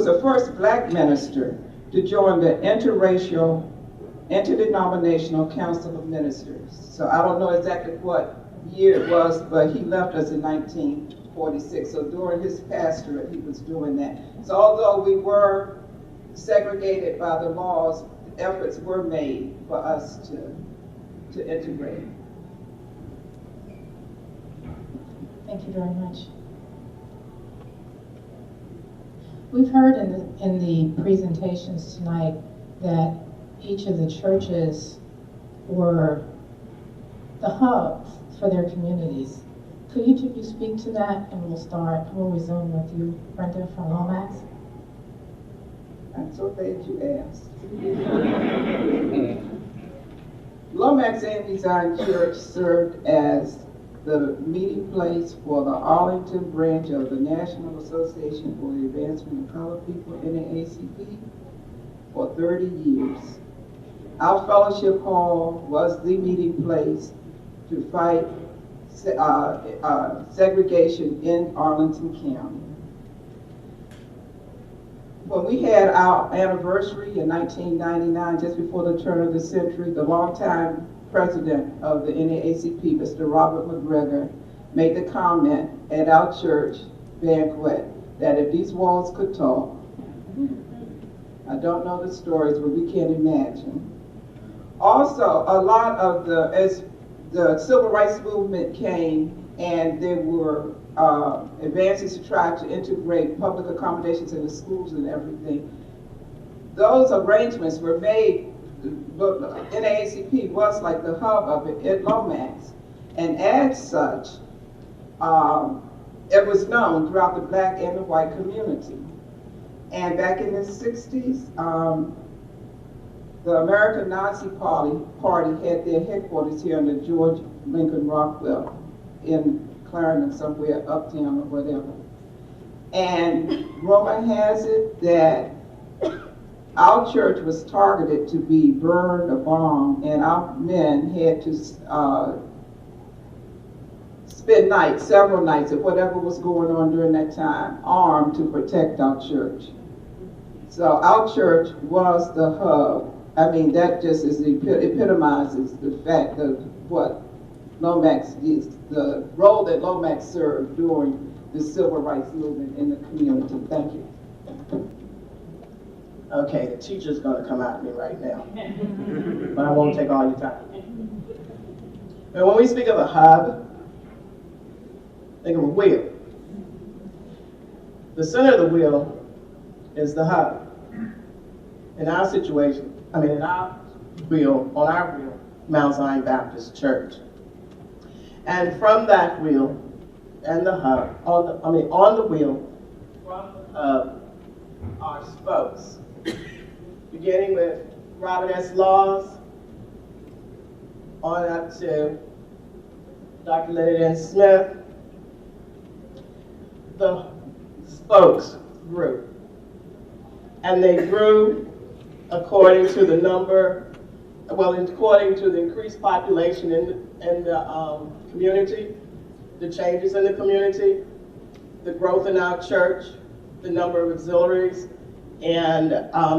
the first black minister to join the Interdenominational Council of Ministers. So I don't know exactly what year it was, but he left us in 1946. So during his pastorate, he was doing that. So although we were segregated by the laws, efforts were made for us to integrate. Thank you very much. We've heard in the presentations tonight that each of the churches were the hubs for their communities. Could each of you speak to that, and we'll resume with you, Brenda from Lomax. I'm so glad you asked. Lomax A.M.E. Church served as the meeting place for the Arlington branch of the National Association for the Advancement of Colored People, NAACP, for 30 years. Our fellowship hall was the meeting place to fight segregation in Arlington County. When we had our anniversary in 1999, just before the turn of the century, the longtime president of the NAACP, Mr. Robert McGregor, made the comment at our church banquet that if these walls could talk, I don't know the stories, but we can't imagine. Also, a lot of as the civil rights movement came and there were advances to try to integrate public accommodations in the schools and everything, those arrangements were made. NAACP was like the hub of it at Lomax, and as such, it was known throughout the black and the white community. And back in the 60s, the American Nazi Party had their headquarters here in the George Lincoln Rockwell in Clarendon, somewhere uptown or whatever. And rumor has it that our church was targeted to be burned or bombed, and our men had to spend several nights, of whatever was going on during that time, armed to protect our church. So our church was the hub. I mean, that just epitomizes the fact of what Lomax is, the role that Lomax served during the civil rights movement in the community. Thank you. Okay, the teacher's going to come at me right now, but I won't take all your time. And when we speak of a hub, think of a wheel. The center of the wheel is the hub. In our situation, in our wheel, on our wheel, Mount Zion Baptist Church. And from that wheel and the hub, on the wheel, from the hub are spokes, beginning with Robert S. Laws, on up to Dr. Leonard N. Smith. The spokes grew. And they grew according to the number, according to the increased population in the community, the changes in the community, the growth in our church, the number of auxiliaries and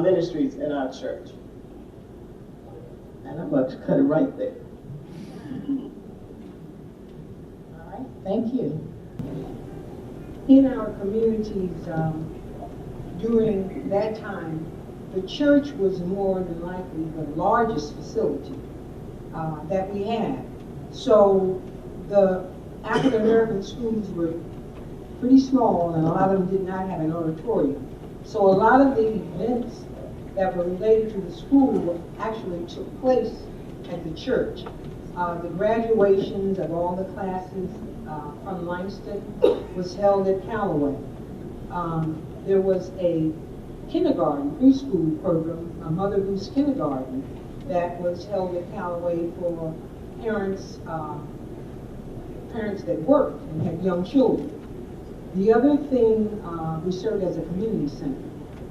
ministries in our church. And I'm going to cut it right there. All right, thank you. In our communities, during that time, the church was more than likely the largest facility that we had. So the African American schools were pretty small, and a lot of them did not have an auditorium. So a lot of the events that were related to the school actually took place at the church. The graduations of all the classes from Langston was held at Calloway. There was a kindergarten, preschool program, a Mother Goose kindergarten, that was held at Calloway for parents that worked and had young children. The other thing, we served as a community center.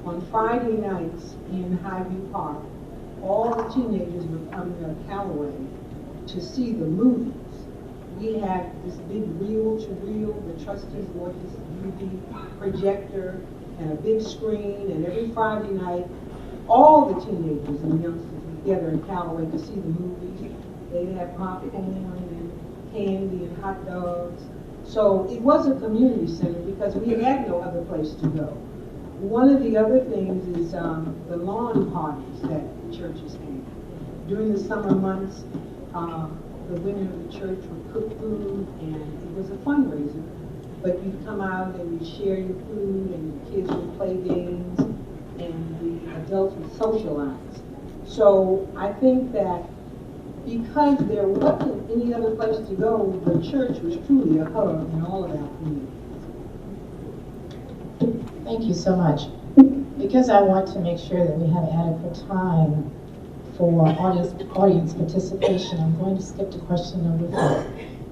On Friday nights in Highview Park, all the teenagers would come to Calloway to see the movies. We had this big reel-to-reel, the trustees bought this movie projector and a big screen, and every Friday night, all the teenagers and youngsters would gather in Calloway to see the movies. They'd have popcorn and candy and hot dogs. So it was a community center because we had no other place to go. One of the other things is the lawn parties that the churches had. During the summer months, the women of the church would cook food, and it was a fundraiser. But you'd come out and you'd share your food, and the kids would play games, and the adults would socialize. So I think that because there wasn't any other place to go, the church was truly a hub in all of our communities. Thank you so much. Because I want to make sure that we have adequate time for audience participation, I'm going to skip to question number 4.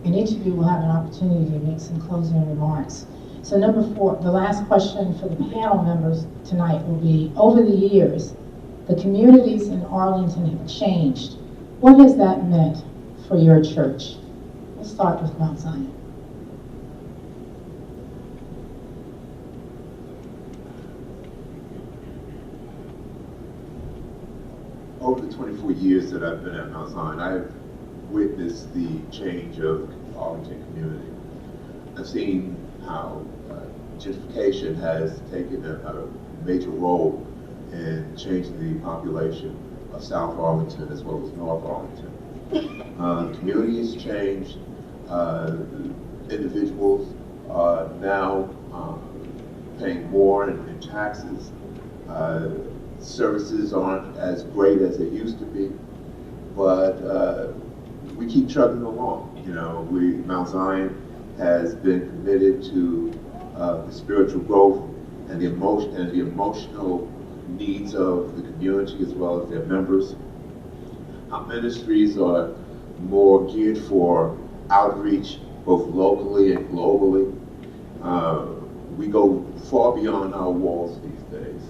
And each of you will have an opportunity to make some closing remarks. So number 4, the last question for the panel members tonight will be, over the years, the communities in Arlington have changed. What has that meant for your church? Let's start with Mount Zion. Over the 24 years that I've been at Mount Zion, I've witnessed the change of Arlington community. I've seen how gentrification has taken a major role in changing the population of South Arlington as well as North Arlington. Community has changed. Individuals are now paying more in taxes. Services aren't as great as they used to be, but we keep chugging along. You know, Mount Zion has been committed to the spiritual growth and the emotional needs of the community as well as their members. Our ministries are more geared for outreach, both locally and globally. We go far beyond our walls these days.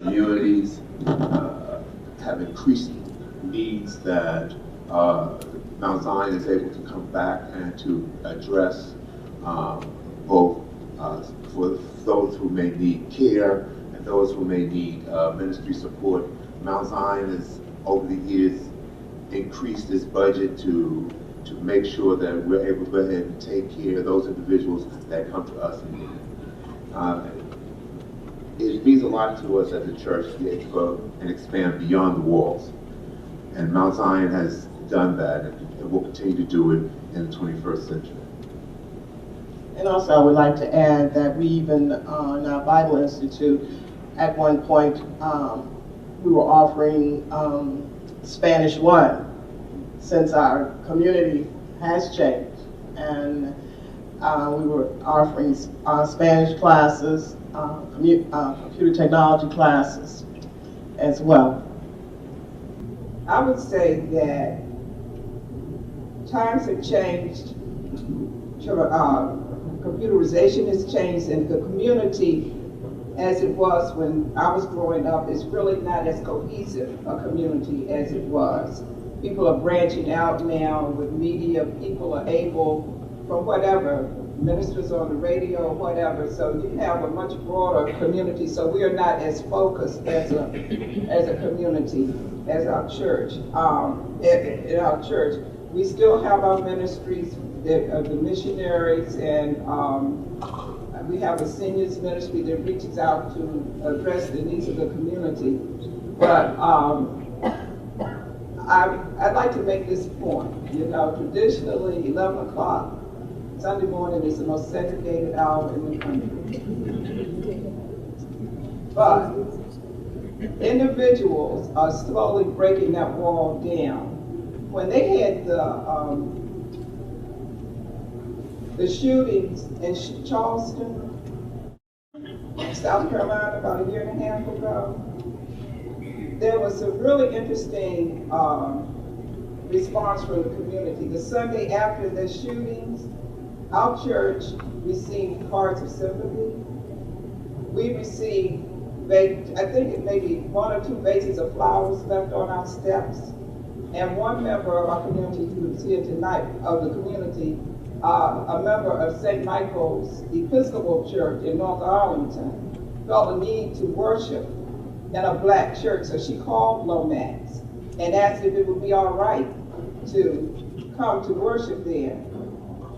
Communities have increased needs that Mount Zion is able to come back and to address both for those who may need care and those who may need ministry support. Mount Zion has, over the years, increased its budget to make sure that we're able to go ahead and take care of those individuals that come to us in need. It means a lot to us as a church to be able to go and expand beyond the walls. And Mount Zion has done that and will continue to do it in the 21st century. And also I would like to add that we even, in our Bible Institute, at one point, we were offering Spanish 1 since our community has changed. And we were offering Spanish classes, computer technology classes as well. I would say that times have changed. Computerization has changed, and the community, as it was when I was growing up, is really not as cohesive a community as it was. People are branching out now with media. People are able, from whatever, ministers on the radio, whatever. So you have a much broader community. So we are not as focused as a community, as our church. In our church, we still have our ministries, the missionaries, and we have a seniors ministry that reaches out to address the needs of the community. But I'd like to make this point. You know, traditionally, 11 o'clock Sunday morning is the most segregated hour in the country. But individuals are slowly breaking that wall down. When they had the shootings in Charleston, South Carolina, about a year and a half ago, there was a really interesting response from the community. The Sunday after the shootings, our church received cards of sympathy. We received, I think it may be 1 or 2 vases of flowers left on our steps. And one member of our community who is here tonight, of the community, a member of St. Michael's Episcopal Church in North Arlington, felt a need to worship in a black church. So she called Lomax and asked if it would be all right to come to worship there.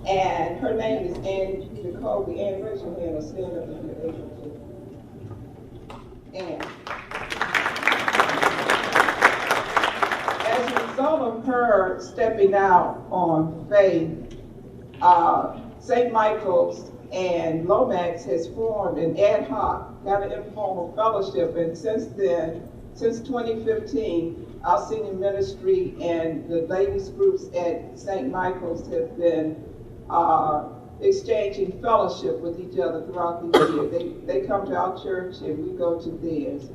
And her name is Ann Jacoby. Ann, raise your hand or stand up if you're able to. Ann. As a result of her stepping out on faith, St. Michael's and Lomax has formed an ad hoc, kind of informal fellowship, and since then, since 2015, our senior ministry and the ladies groups at St. Michael's have been exchanging fellowship with each other throughout the year. They come to our church and we go to theirs.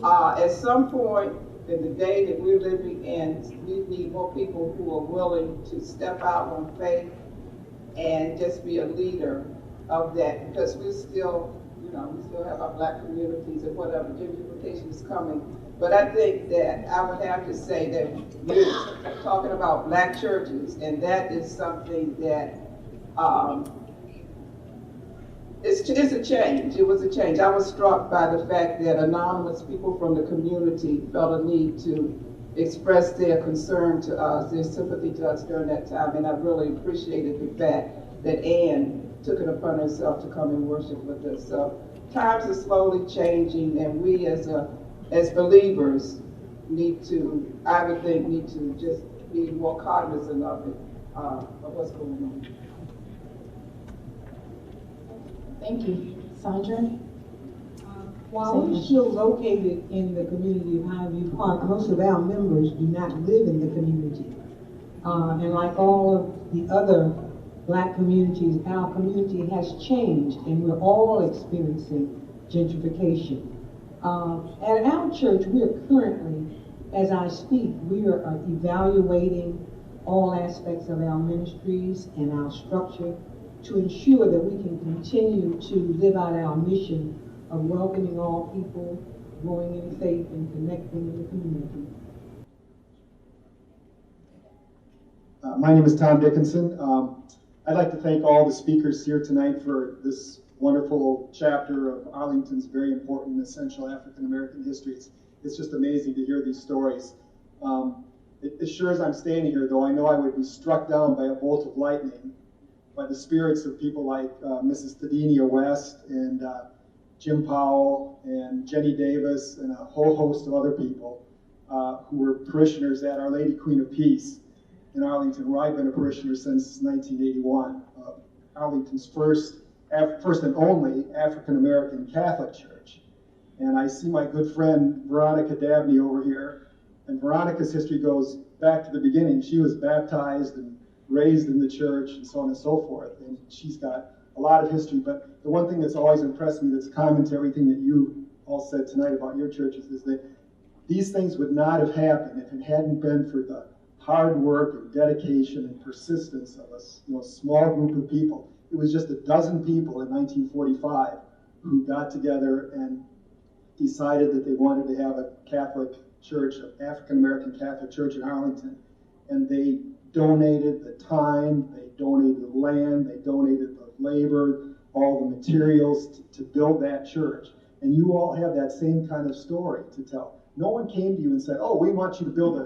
At some point in the day that we're living in, we need more people who are willing to step out on faith and just be a leader of that, because we still have our black communities and whatever, gentrification is coming. But I think that I would have to say that we're talking about black churches, and that is something that it's a change. It was a change. I was struck by the fact that anonymous people from the community felt a need to express their concern to us, their sympathy to us during that time, and I really appreciated the fact that Ann took it upon herself to come and worship with us. So times are slowly changing, and we as believers need to, I would think, need to just be more cognizant of it, of what's going on. Thank you. Sandra? While we're still located in the community of Highview Park, most of our members do not live in the community. And like all of the other black communities, our community has changed, and we're all experiencing gentrification. At our church, we are currently, as I speak, we are evaluating all aspects of our ministries and our structure to ensure that we can continue to live out our mission of welcoming all people, growing in faith, and connecting in the community. My name is Tom Dickinson. I'd like to thank all the speakers here tonight for this wonderful chapter of Arlington's very important and essential African American history. It's just amazing to hear these stories. As sure as I'm standing here, though, I know I would be struck down by a bolt of lightning by the spirits of people like Mrs. Thadinia West and Jim Powell and Jenny Davis and a whole host of other people who were parishioners at Our Lady Queen of Peace in Arlington, where I've been a parishioner since 1981. Arlington's first and only African-American Catholic church. And I see my good friend Veronica Dabney over here, And Veronica's history goes back to the beginning. She was baptized and raised in the church and so on and so forth. And she's got a lot of history. But the one thing that's always impressed me that's common to everything that you all said tonight about your churches is that these things would not have happened if it hadn't been for the hard work and dedication and persistence of a small group of people. It was just a dozen people in 1945 who got together and decided that they wanted to have a Catholic church, an African-American Catholic church in Arlington. And they donated the time, they donated the land, they donated the labor, all the materials to build that church. And you all have that same kind of story to tell. No one came to you and said, oh, we want you to build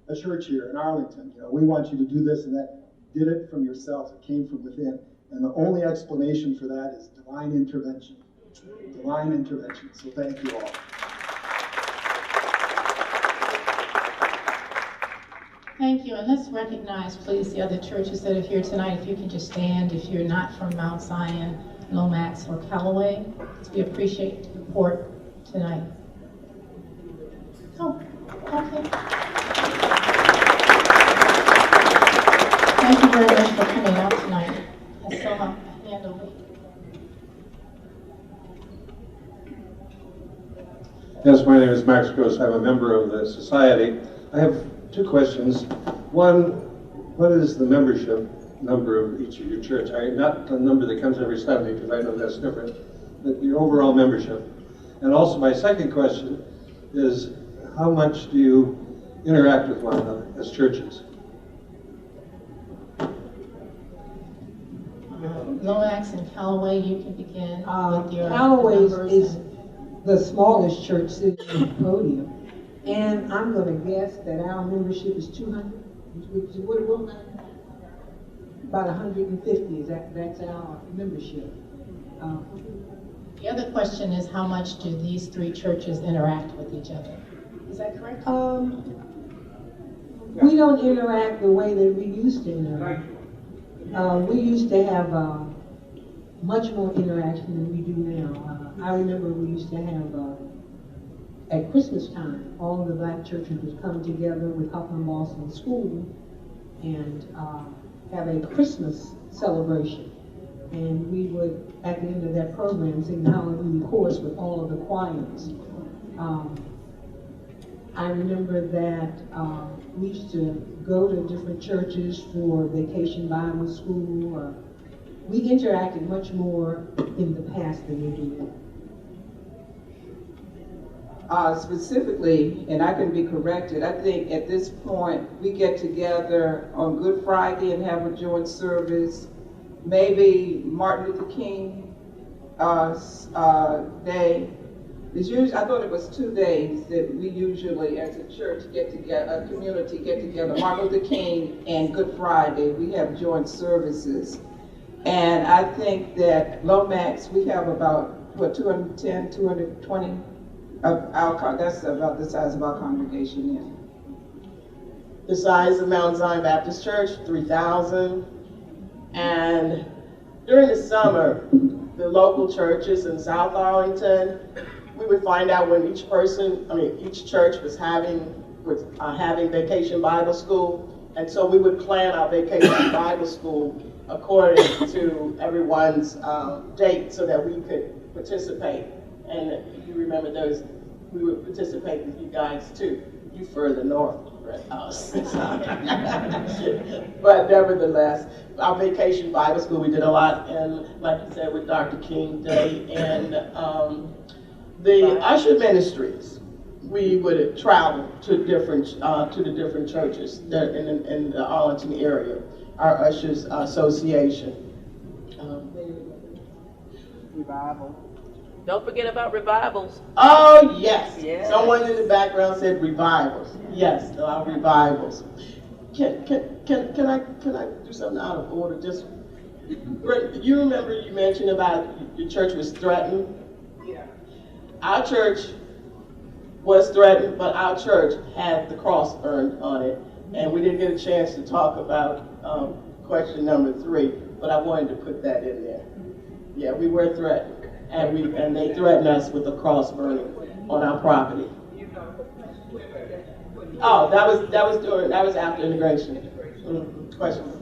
a church here in Arlington. We want you to do this and that. Did it from yourselves. It came from within. And the only explanation for that is divine intervention. Divine intervention. So thank you all. Thank you, and let's recognize, please, the other churches that are here tonight. If you can just stand, if you're not from Mount Zion, Lomax, or Calloway, we appreciate your support tonight. Oh, okay. Thank you very much for coming out tonight. I saw a hand over here. Yes, my name is Max Gross. I'm a member of the society. I have two questions. One, what is the membership number of each of your church? Not the number that comes every Sunday, because I know that's different, but your overall membership. And also my second question is, how much do you interact with one another as churches? Lomax and Calloway, you can begin with your Callaway's numbers. is the smallest church sitting on the podium. And I'm going to guess that our membership is 200, which is what it was, about 150. That's our membership. The other question is, how much do these three churches interact with each other? Is that correct? We don't interact the way that we used to interact. We used to have much more interaction than we do now. I remember we used to have, at Christmas time, all of the black churches would come together with Upland Boston School and have a Christmas celebration. And we would, at the end of that program, sing the Hallelujah chorus with all of the choirs. I remember that we used to go to different churches for vacation Bible school. We interacted much more in the past than we do now. Specifically, and I can be corrected, I think at this point we get together on Good Friday and have a joint service. Maybe Martin Luther King Day. It's usually, I thought it was 2 days that we usually, as a church, get together, a community get together. Martin Luther King and Good Friday, we have joint services. And I think that Lomax, we have about, 210, 220 of our, that's about the size of our congregation, yeah. The size of Mount Zion Baptist Church, 3,000. And during the summer, the local churches in South Arlington, we would find out when each church was having vacation Bible school. And so we would plan our vacation Bible school according to everyone's date so that we could participate. And if you remember those, we would participate with you guys too. You further north, right? But nevertheless, our vacation Bible school, we did a lot, and like you said, with Dr. King Day and the usher ministries. We would travel to the different churches that in the Arlington area. Our Ushers Association. Revival. Don't forget about revivals. Oh, yes. Yes. Someone in the background said revivals. Yes, our revivals. Can I do something out of order? Just, you remember you mentioned about your church was threatened? Yeah. Our church was threatened, but our church had the cross burned on it. And we didn't get a chance to talk about question number 3, but I wanted to put that in there. Yeah, we were threatened. And they threatened us with a cross burning on our property. Oh, that was after integration. Questions?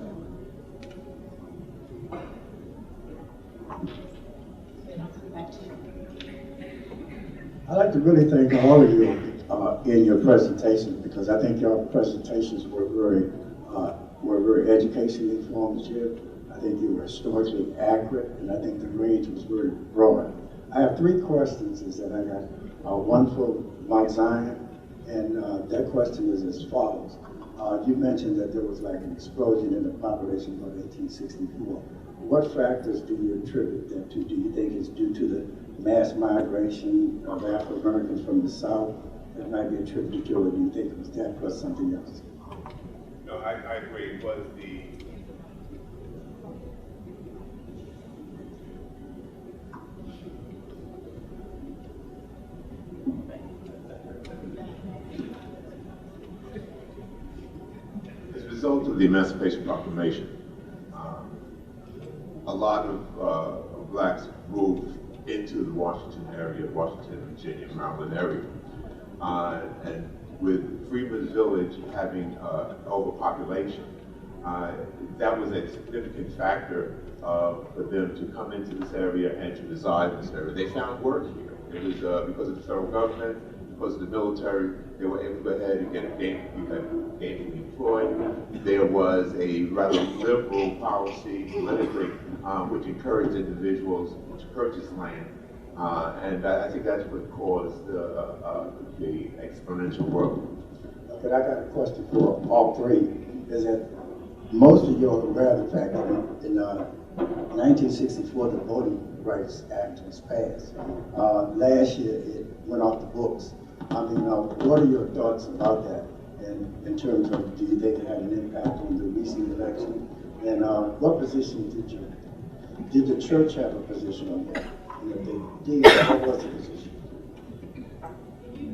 I'd like to really thank all of you in your presentations, because I think your presentations were very educationally informative. I think you were historically accurate, and I think the range was very broad. I have three questions. Is that I got one for Mount Zion, and that question is as follows. You mentioned that there was like an explosion in the population by 1864. What factors do you attribute that to? Do you think it's due to the mass migration of African Americans from the South that might be attributed to, or do you think it was that plus something else? No, I agree. It was the as a result of the Emancipation Proclamation. A lot of blacks moved into the Washington area, Washington, Virginia, Maryland area. And with Freedman's Village having overpopulation, that was a significant factor for them to come into this area and to reside in this area. They found work here. It was because of the federal government, because of the military, they were able to go ahead and get gainfully employed. There was a rather liberal policy politically, which encouraged individuals to purchase land. And I think that's what caused the exponential growth. Okay, I got a question for all three. Is that most of you are aware of the fact that in 1964 the Voting Rights Act was passed. Last year it went off the books. I mean, what are your thoughts about that? And in terms of, do you think it had an impact on the recent election? And what position did the church have a position on that? And if they did, what was the position? Can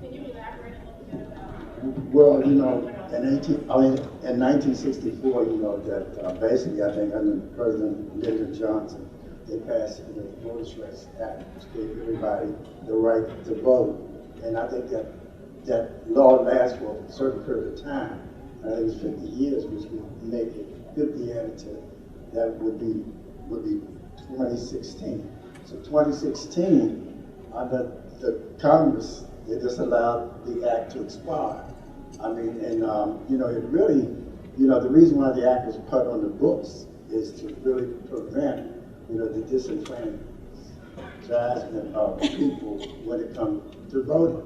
you elaborate a little bit about? Well, you know, in 1964, you know, that basically I think under President Lyndon Johnson, they passed the Voting Rights Act, which gave everybody the right to vote. And I think that law lasts for a certain period of time. I think it's 50 years, which would make it 50 added to that would be 2016. So 2016, under the Congress, they just allowed the act to expire. I mean, and you know, it really, you know, the reason why the act was put on the books is to really prevent, you know, the disenfranchisement of people when it comes to voting.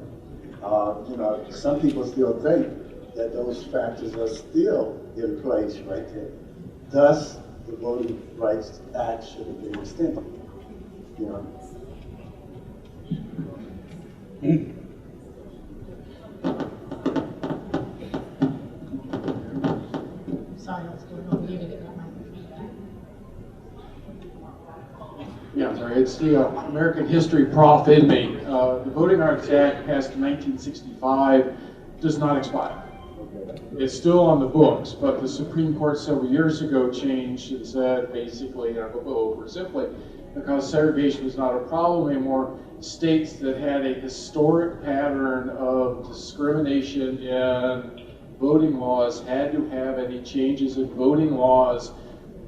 You know, some people still think that those factors are still in place right there. Thus, the Voting Rights Act should have been extended. You know. Sorry, I was going over you to get my Yeah, sorry, it's the American history prof in me. The Voting Rights Act passed in 1965 does not expire. It's still on the books, but the Supreme Court several years ago changed and said basically, and I'll go over simply, because segregation was not a problem anymore, states that had a historic pattern of discrimination in voting laws had to have any changes in voting laws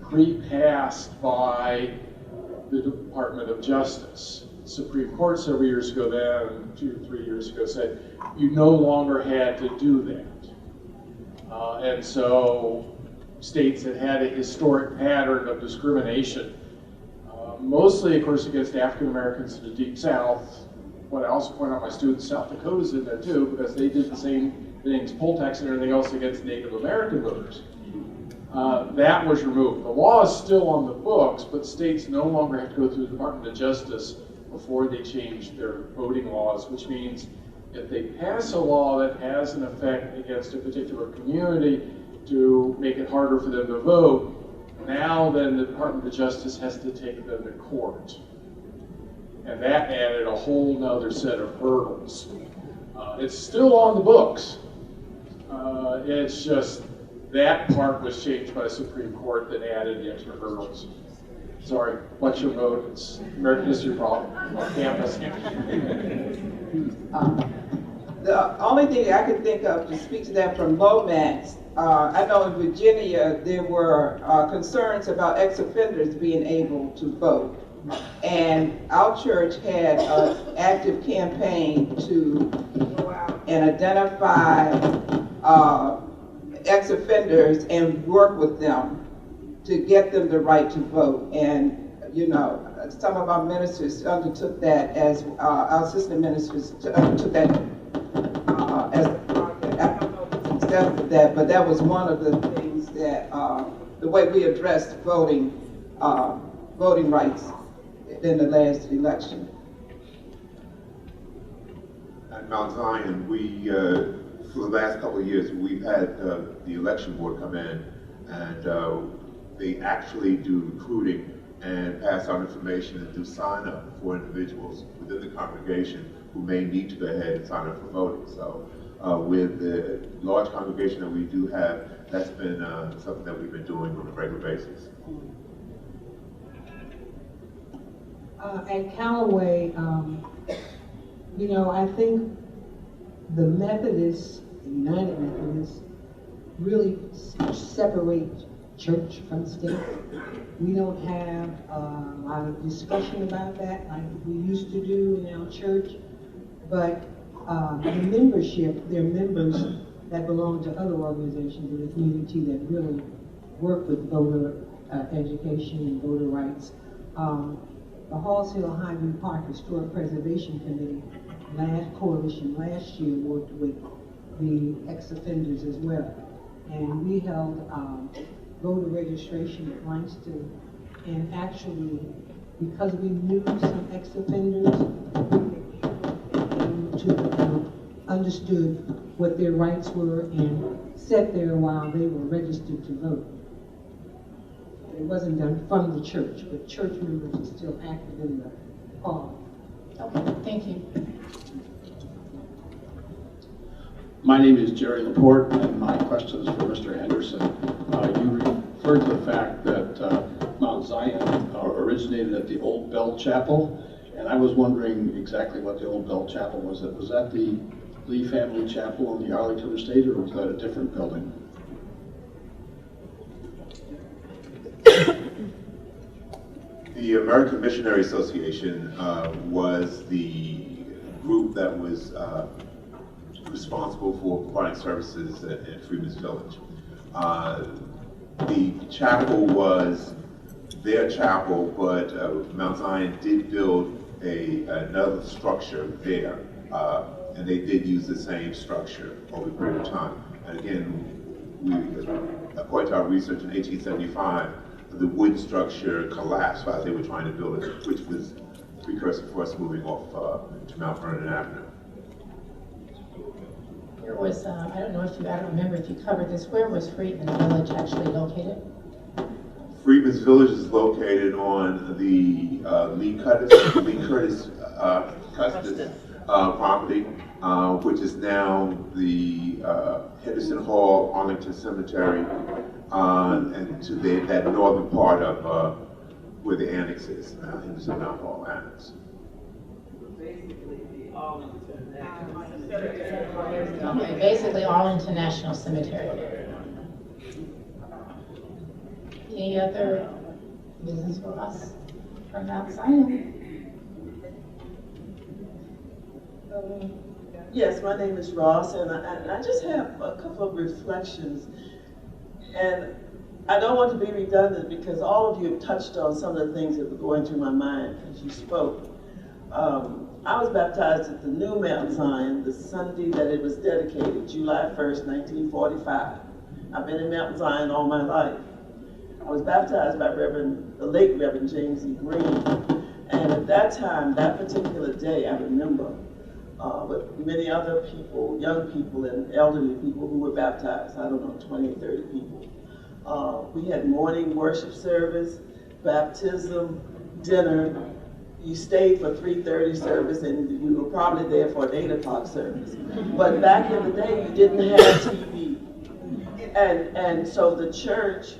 pre-passed by the Department of Justice. The Supreme Court several years ago then, 2 or 3 years ago, said you no longer had to do that. And so states that had a historic pattern of discrimination, mostly, of course, against African Americans in the Deep South. What I also point out, my students, South Dakota's in there too, because they did the same things, poll tax and everything else against Native American voters. That was removed. The law is still on the books, but states no longer have to go through the Department of Justice before they change their voting laws, which means if they pass a law that has an effect against a particular community to make it harder for them to vote, now then the Department of Justice has to take them to court. And that added a whole nother set of hurdles. It's still on the books. It's just that part was changed by the Supreme Court that added the extra hurdles. Sorry, what's your vote? It's American history problem on campus. The only thing I could think of to speak to that from Lomax, I know in Virginia there were concerns about ex-offenders being able to vote. And our church had an active campaign to go out and identify ex-offenders and work with them to get them the right to vote. And, you know, some of our ministers undertook that as, our assistant ministers undertook that as a project. I don't know the success of that, but that was one of the things that, the way we addressed voting rights in the last election. At Mount Zion, we, for the last couple of years, we've had the election board come in and they actually do recruiting and pass out information and do sign up for individuals within the congregation who may need to go ahead and sign up for voting. So with the large congregation that we do have, that's been something that we've been doing on a regular basis. At Calloway, you know, I think the Methodists, the United Methodists, really separate church from state. We don't have a lot of discussion about that like we used to do in our church, but the membership, there are members that belong to other organizations in the community that really work with voter education and voter rights. The Halls Hill Highview Park Historic Preservation Committee coalition last year worked with the ex-offenders as well. And we held voter registration at Langston, and actually, because we knew some ex-offenders, understood what their rights were and sat there while they were registered to vote. It wasn't done from the church, but church members are still active in the hall. Okay, thank you. My name is Jerry Laporte, and my question is for Mr. Henderson. You referred to the fact that Mount Zion originated at the Old Bell Chapel, and I was wondering exactly what the Old Bell Chapel was. Was that the Lee family chapel in the Arlington estate, or was that a different building? The American Missionary Association was the group that was responsible for providing services at Freeman's Village. The chapel was their chapel, but Mount Zion did build another structure there, and they did use the same structure over a period of time. And again, according to our research in 1875, the wood structure collapsed as they were trying to build it, which was a precursor for us moving off to Mount Vernon Avenue. Where was, I don't remember if you covered this, where was Freedman Village actually located? Freedman's Village is located on the Lee Curtis property, which is now the Henderson Hall, Arlington Cemetery, and to that northern part of where the annex is, Henderson Mount Hall Annex. Okay, basically Arlington National Cemetery. Any other business for us from Mount Zion? Yes, my name is Ross, and I just have a couple of reflections. And I don't want to be redundant because all of you have touched on some of the things that were going through my mind as you spoke. I was baptized at the new Mount Zion the Sunday that it was dedicated, July 1st, 1945. I've been in Mount Zion all my life. I was baptized by the late Reverend James E. Green. And at that time, that particular day, I remember, with many other people, young people and elderly people who were baptized, I don't know, 20 or 30 people. We had morning worship service, baptism, dinner. You stayed for 3:30 service, and you were probably there for an 8 o'clock service. But back in the day, you didn't have TV. And so the church,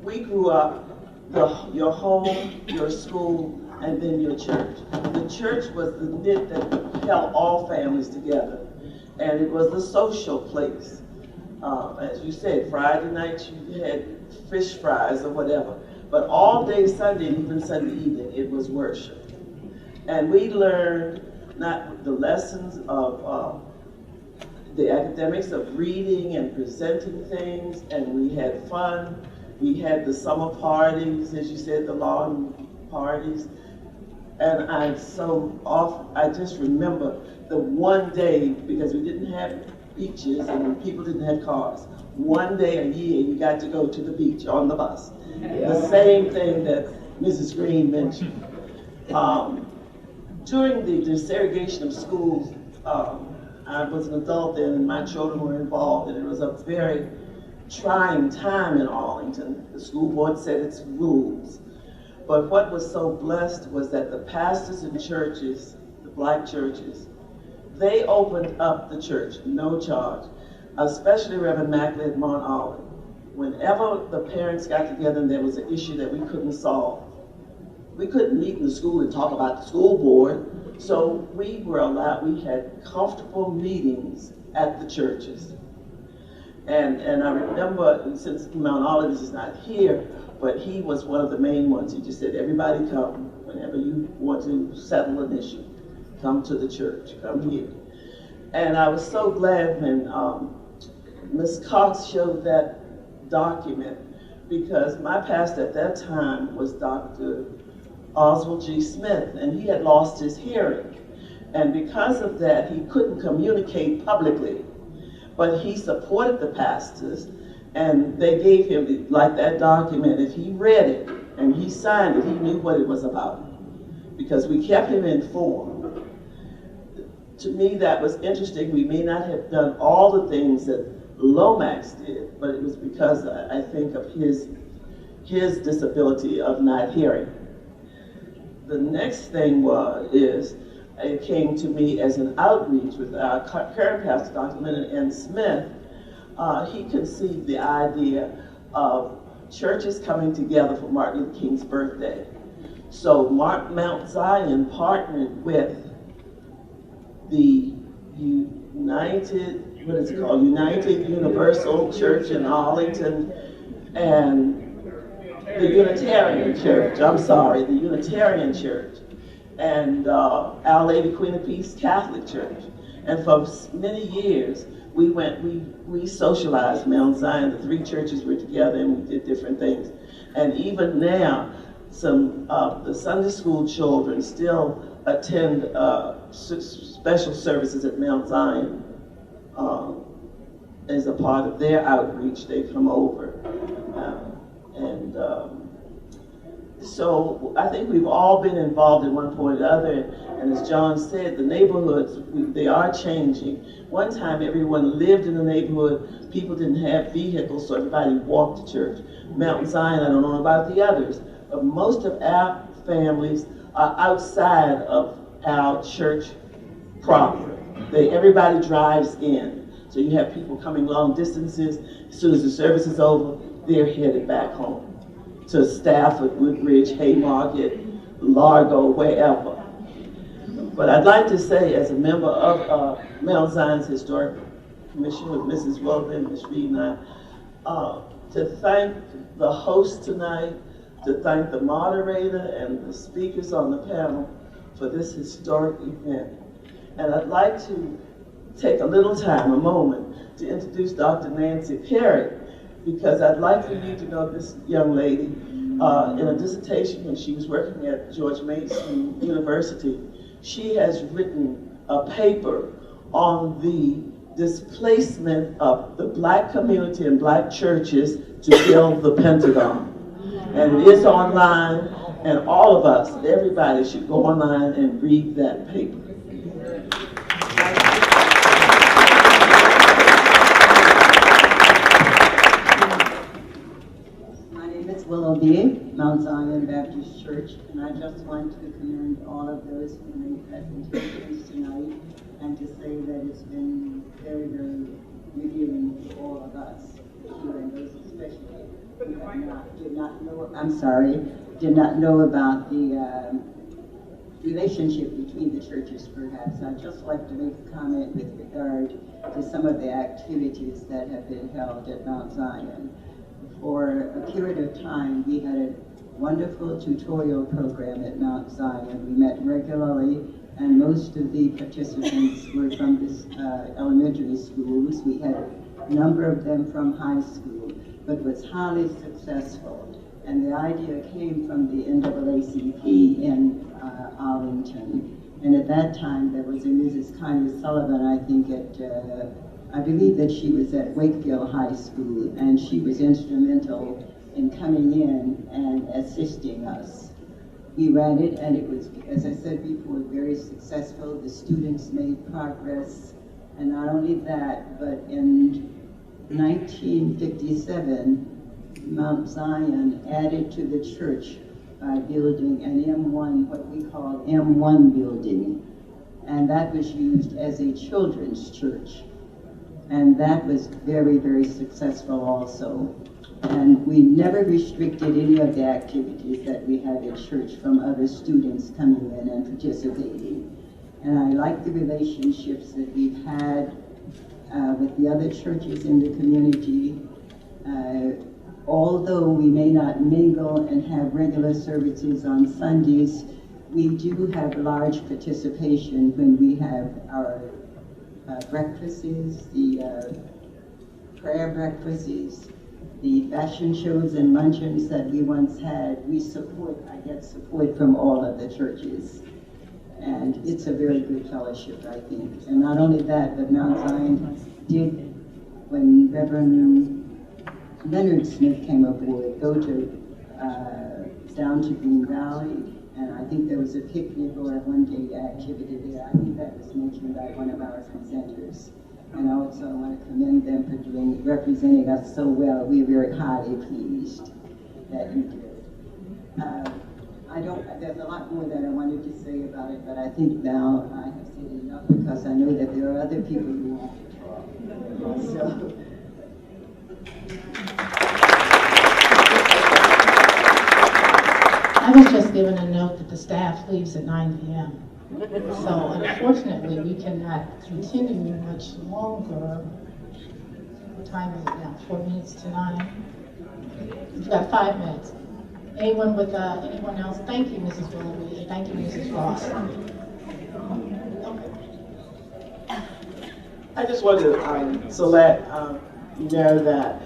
we grew up, your home, your school, and then your church. The church was the knit that held all families together. and it was the social place. As you said, Friday night you had fish fries or whatever, but all day Sunday and even Sunday evening it was worship. And we learned not the lessons of the academics of reading and presenting things, and we had fun. We had the summer parties, as you said, the lawn parties. And I just remember the one day, because we didn't have beaches and people didn't have cars. One day a year you got to go to the beach on the bus. The same thing that Mrs. Green mentioned. During the desegregation of schools, I was an adult then and my children were involved, and it was a very trying time in Arlington. The school board set its rules. But what was so blessed was that the pastors and churches, the black churches, they opened up the church, no charge, especially Reverend Mackley at Mount Olive. Whenever the parents got together and there was an issue that we couldn't solve, we couldn't meet in the school and talk about the school board, so we had comfortable meetings at the churches. And I remember, since Mount Olive is not here, but he was one of the main ones. He just said, everybody come whenever you want to settle an issue. Come to the church, come here. And I was so glad when Ms. Cox showed that document, because my pastor at that time was Dr. Oswald G. Smith, and he had lost his hearing. And because of that, he couldn't communicate publicly. But he supported the pastors, and they gave him, like that document, if he read it and he signed it, he knew what it was about, because we kept him informed. To me, that was interesting. We may not have done all the things that Lomax did, but it was because I think of his disability of not hearing. The next thing it came to me as an outreach with our current pastor, Dr. Leonard N. Smith. He conceived the idea of churches coming together for Martin Luther King's birthday. So Mount Zion partnered with the United Universal Church in Arlington and the Unitarian Church, the Unitarian Church, and Our Lady Queen of Peace Catholic Church. And for many years, we socialized Mount Zion. The three churches were together and we did different things. And even now, some of the Sunday school children still attend special services at Mount Zion as a part of their outreach. They come over. So I think we've all been involved in one point or other, and as John said, the neighborhoods, they are changing. One time everyone lived in the neighborhood, people didn't have vehicles, so everybody walked to church. Mount Zion, I don't know about the others, but most of our families are outside of our church proper. Everybody drives in, so you have people coming long distances. As soon as the service is over, they're headed back home to Stafford, Woodbridge, Haymarket, Largo, wherever. But I'd like to say, as a member of Mount Zion's Historic Commission with Mrs. Wilson, Ms. Reed and I, to thank the host tonight, to thank the moderator and the speakers on the panel for this historic event. And I'd like to take a little time, a moment, to introduce Dr. Nancy Perry, because I'd like for you to know this young lady. In a dissertation when she was working at George Mason University, she has written a paper on the displacement of the black community and black churches to build the Pentagon. And it is online, and all of us, everybody should go online and read that paper. Willow B., Mount Zion Baptist Church, and I just want to commend all of those who made presentations tonight and to say that it's been very, very revealing to all of us here, and those especially who did not know about the relationship between the churches, perhaps. I'd just like to make a comment with regard to some of the activities that have been held at Mount Zion. For a period of time, we had a wonderful tutorial program at Mount Zion. We met regularly, and most of the participants were from the elementary schools. We had a number of them from high school, but was highly successful. And the idea came from the NAACP in Arlington. And at that time, there was a Mrs. Connie Sullivan, I think, I believe that she was at Wakefield High School, and she was instrumental in coming in and assisting us. We ran it, and it was, as I said before, very successful. The students made progress, and not only that, but in 1957, Mount Zion added to the church by building an M1, what we call M1 building, and that was used as a children's church. And that was very, very successful also. And we never restricted any of the activities that we had at church from other students coming in and participating. And I like the relationships that we've had with the other churches in the community. Although we may not mingle and have regular services on Sundays, we do have large participation when we have our breakfasts, the prayer breakfasts, the fashion shows and luncheons that we once had. I get support from all of the churches. And it's a very good fellowship, I think. And not only that, but Mount Zion did, when Reverend Leonard Smith came aboard, go to down to Green Valley, and I think there was a picnic or a one-day activity there. I think that was mentioned by one of our presenters. And also I want to commend them for representing us so well. We're very highly pleased that you did. There's a lot more that I wanted to say about it, but I think now I have said enough because I know that there are other people who want to talk. So. I was just given a note that the staff leaves at 9 p.m. So unfortunately, we cannot continue much longer. What time is it now? 4 minutes to 9. We've got 5 minutes. Anyone else? Thank you, Mrs. Willoughby, and thank you, Mrs. Ross. I just wanted to let you know that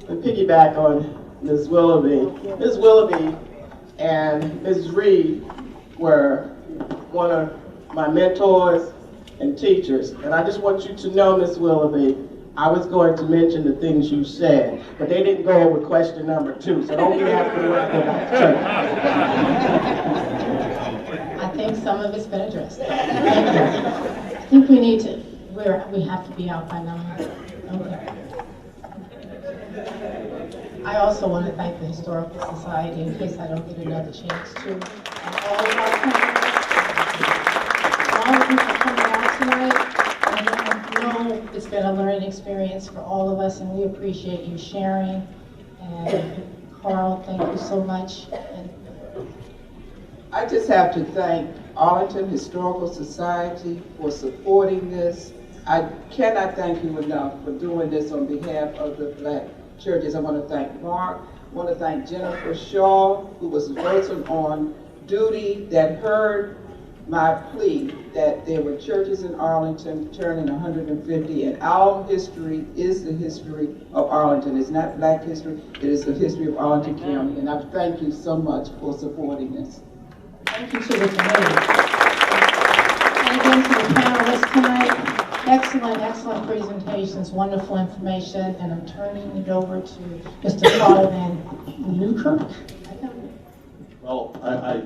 to piggyback on Ms. Willoughby. Ms. Willoughby and Ms. Reed were one of my mentors and teachers. And I just want you to know, Ms. Willoughby, I was going to mention the things you said, but they didn't go with question number 2, so don't be asking me about church. I think some of it's been addressed. Thank you. I think we have to be out by 9. Okay. I also want to thank the Historical Society, in case I don't get another chance to, and all of our parents, all of you for coming out tonight. And I know it's been a learning experience for all of us, and we appreciate you sharing. And Carl, thank you so much. I just have to thank Arlington Historical Society for supporting this. I cannot thank you enough for doing this on behalf of the Black churches. I want to thank Mark. I want to thank Jennifer Shaw, who was the person on duty that heard my plea that there were churches in Arlington turning 150, and our history is the history of Arlington. It's not Black history, it is the history of Arlington County, and I thank you so much for supporting this. Thank you to the committee. And again to the panelists tonight. Excellent presentations, wonderful information, and I'm turning it over to Mr. Carl Van Newkirk. Well, I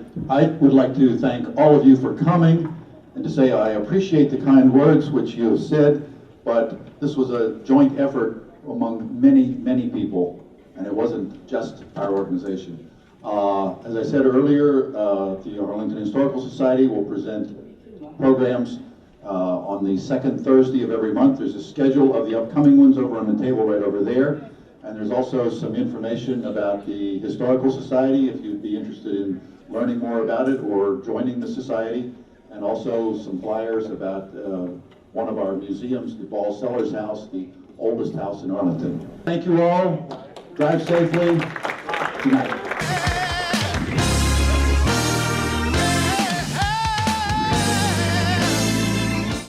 would like to thank all of you for coming and to say I appreciate the kind words which you have said, but this was a joint effort among many people, and it wasn't just our organization. As I said earlier, the Arlington Historical Society will present programs on the second Thursday of every month. There's a schedule of the upcoming ones over on the table right over there. And there's also some information about the Historical Society if you'd be interested in learning more about it or joining the society, and also some flyers about one of our museums, the Ball Sellers House, the oldest house in Arlington. Thank you all. Drive safely. Good night.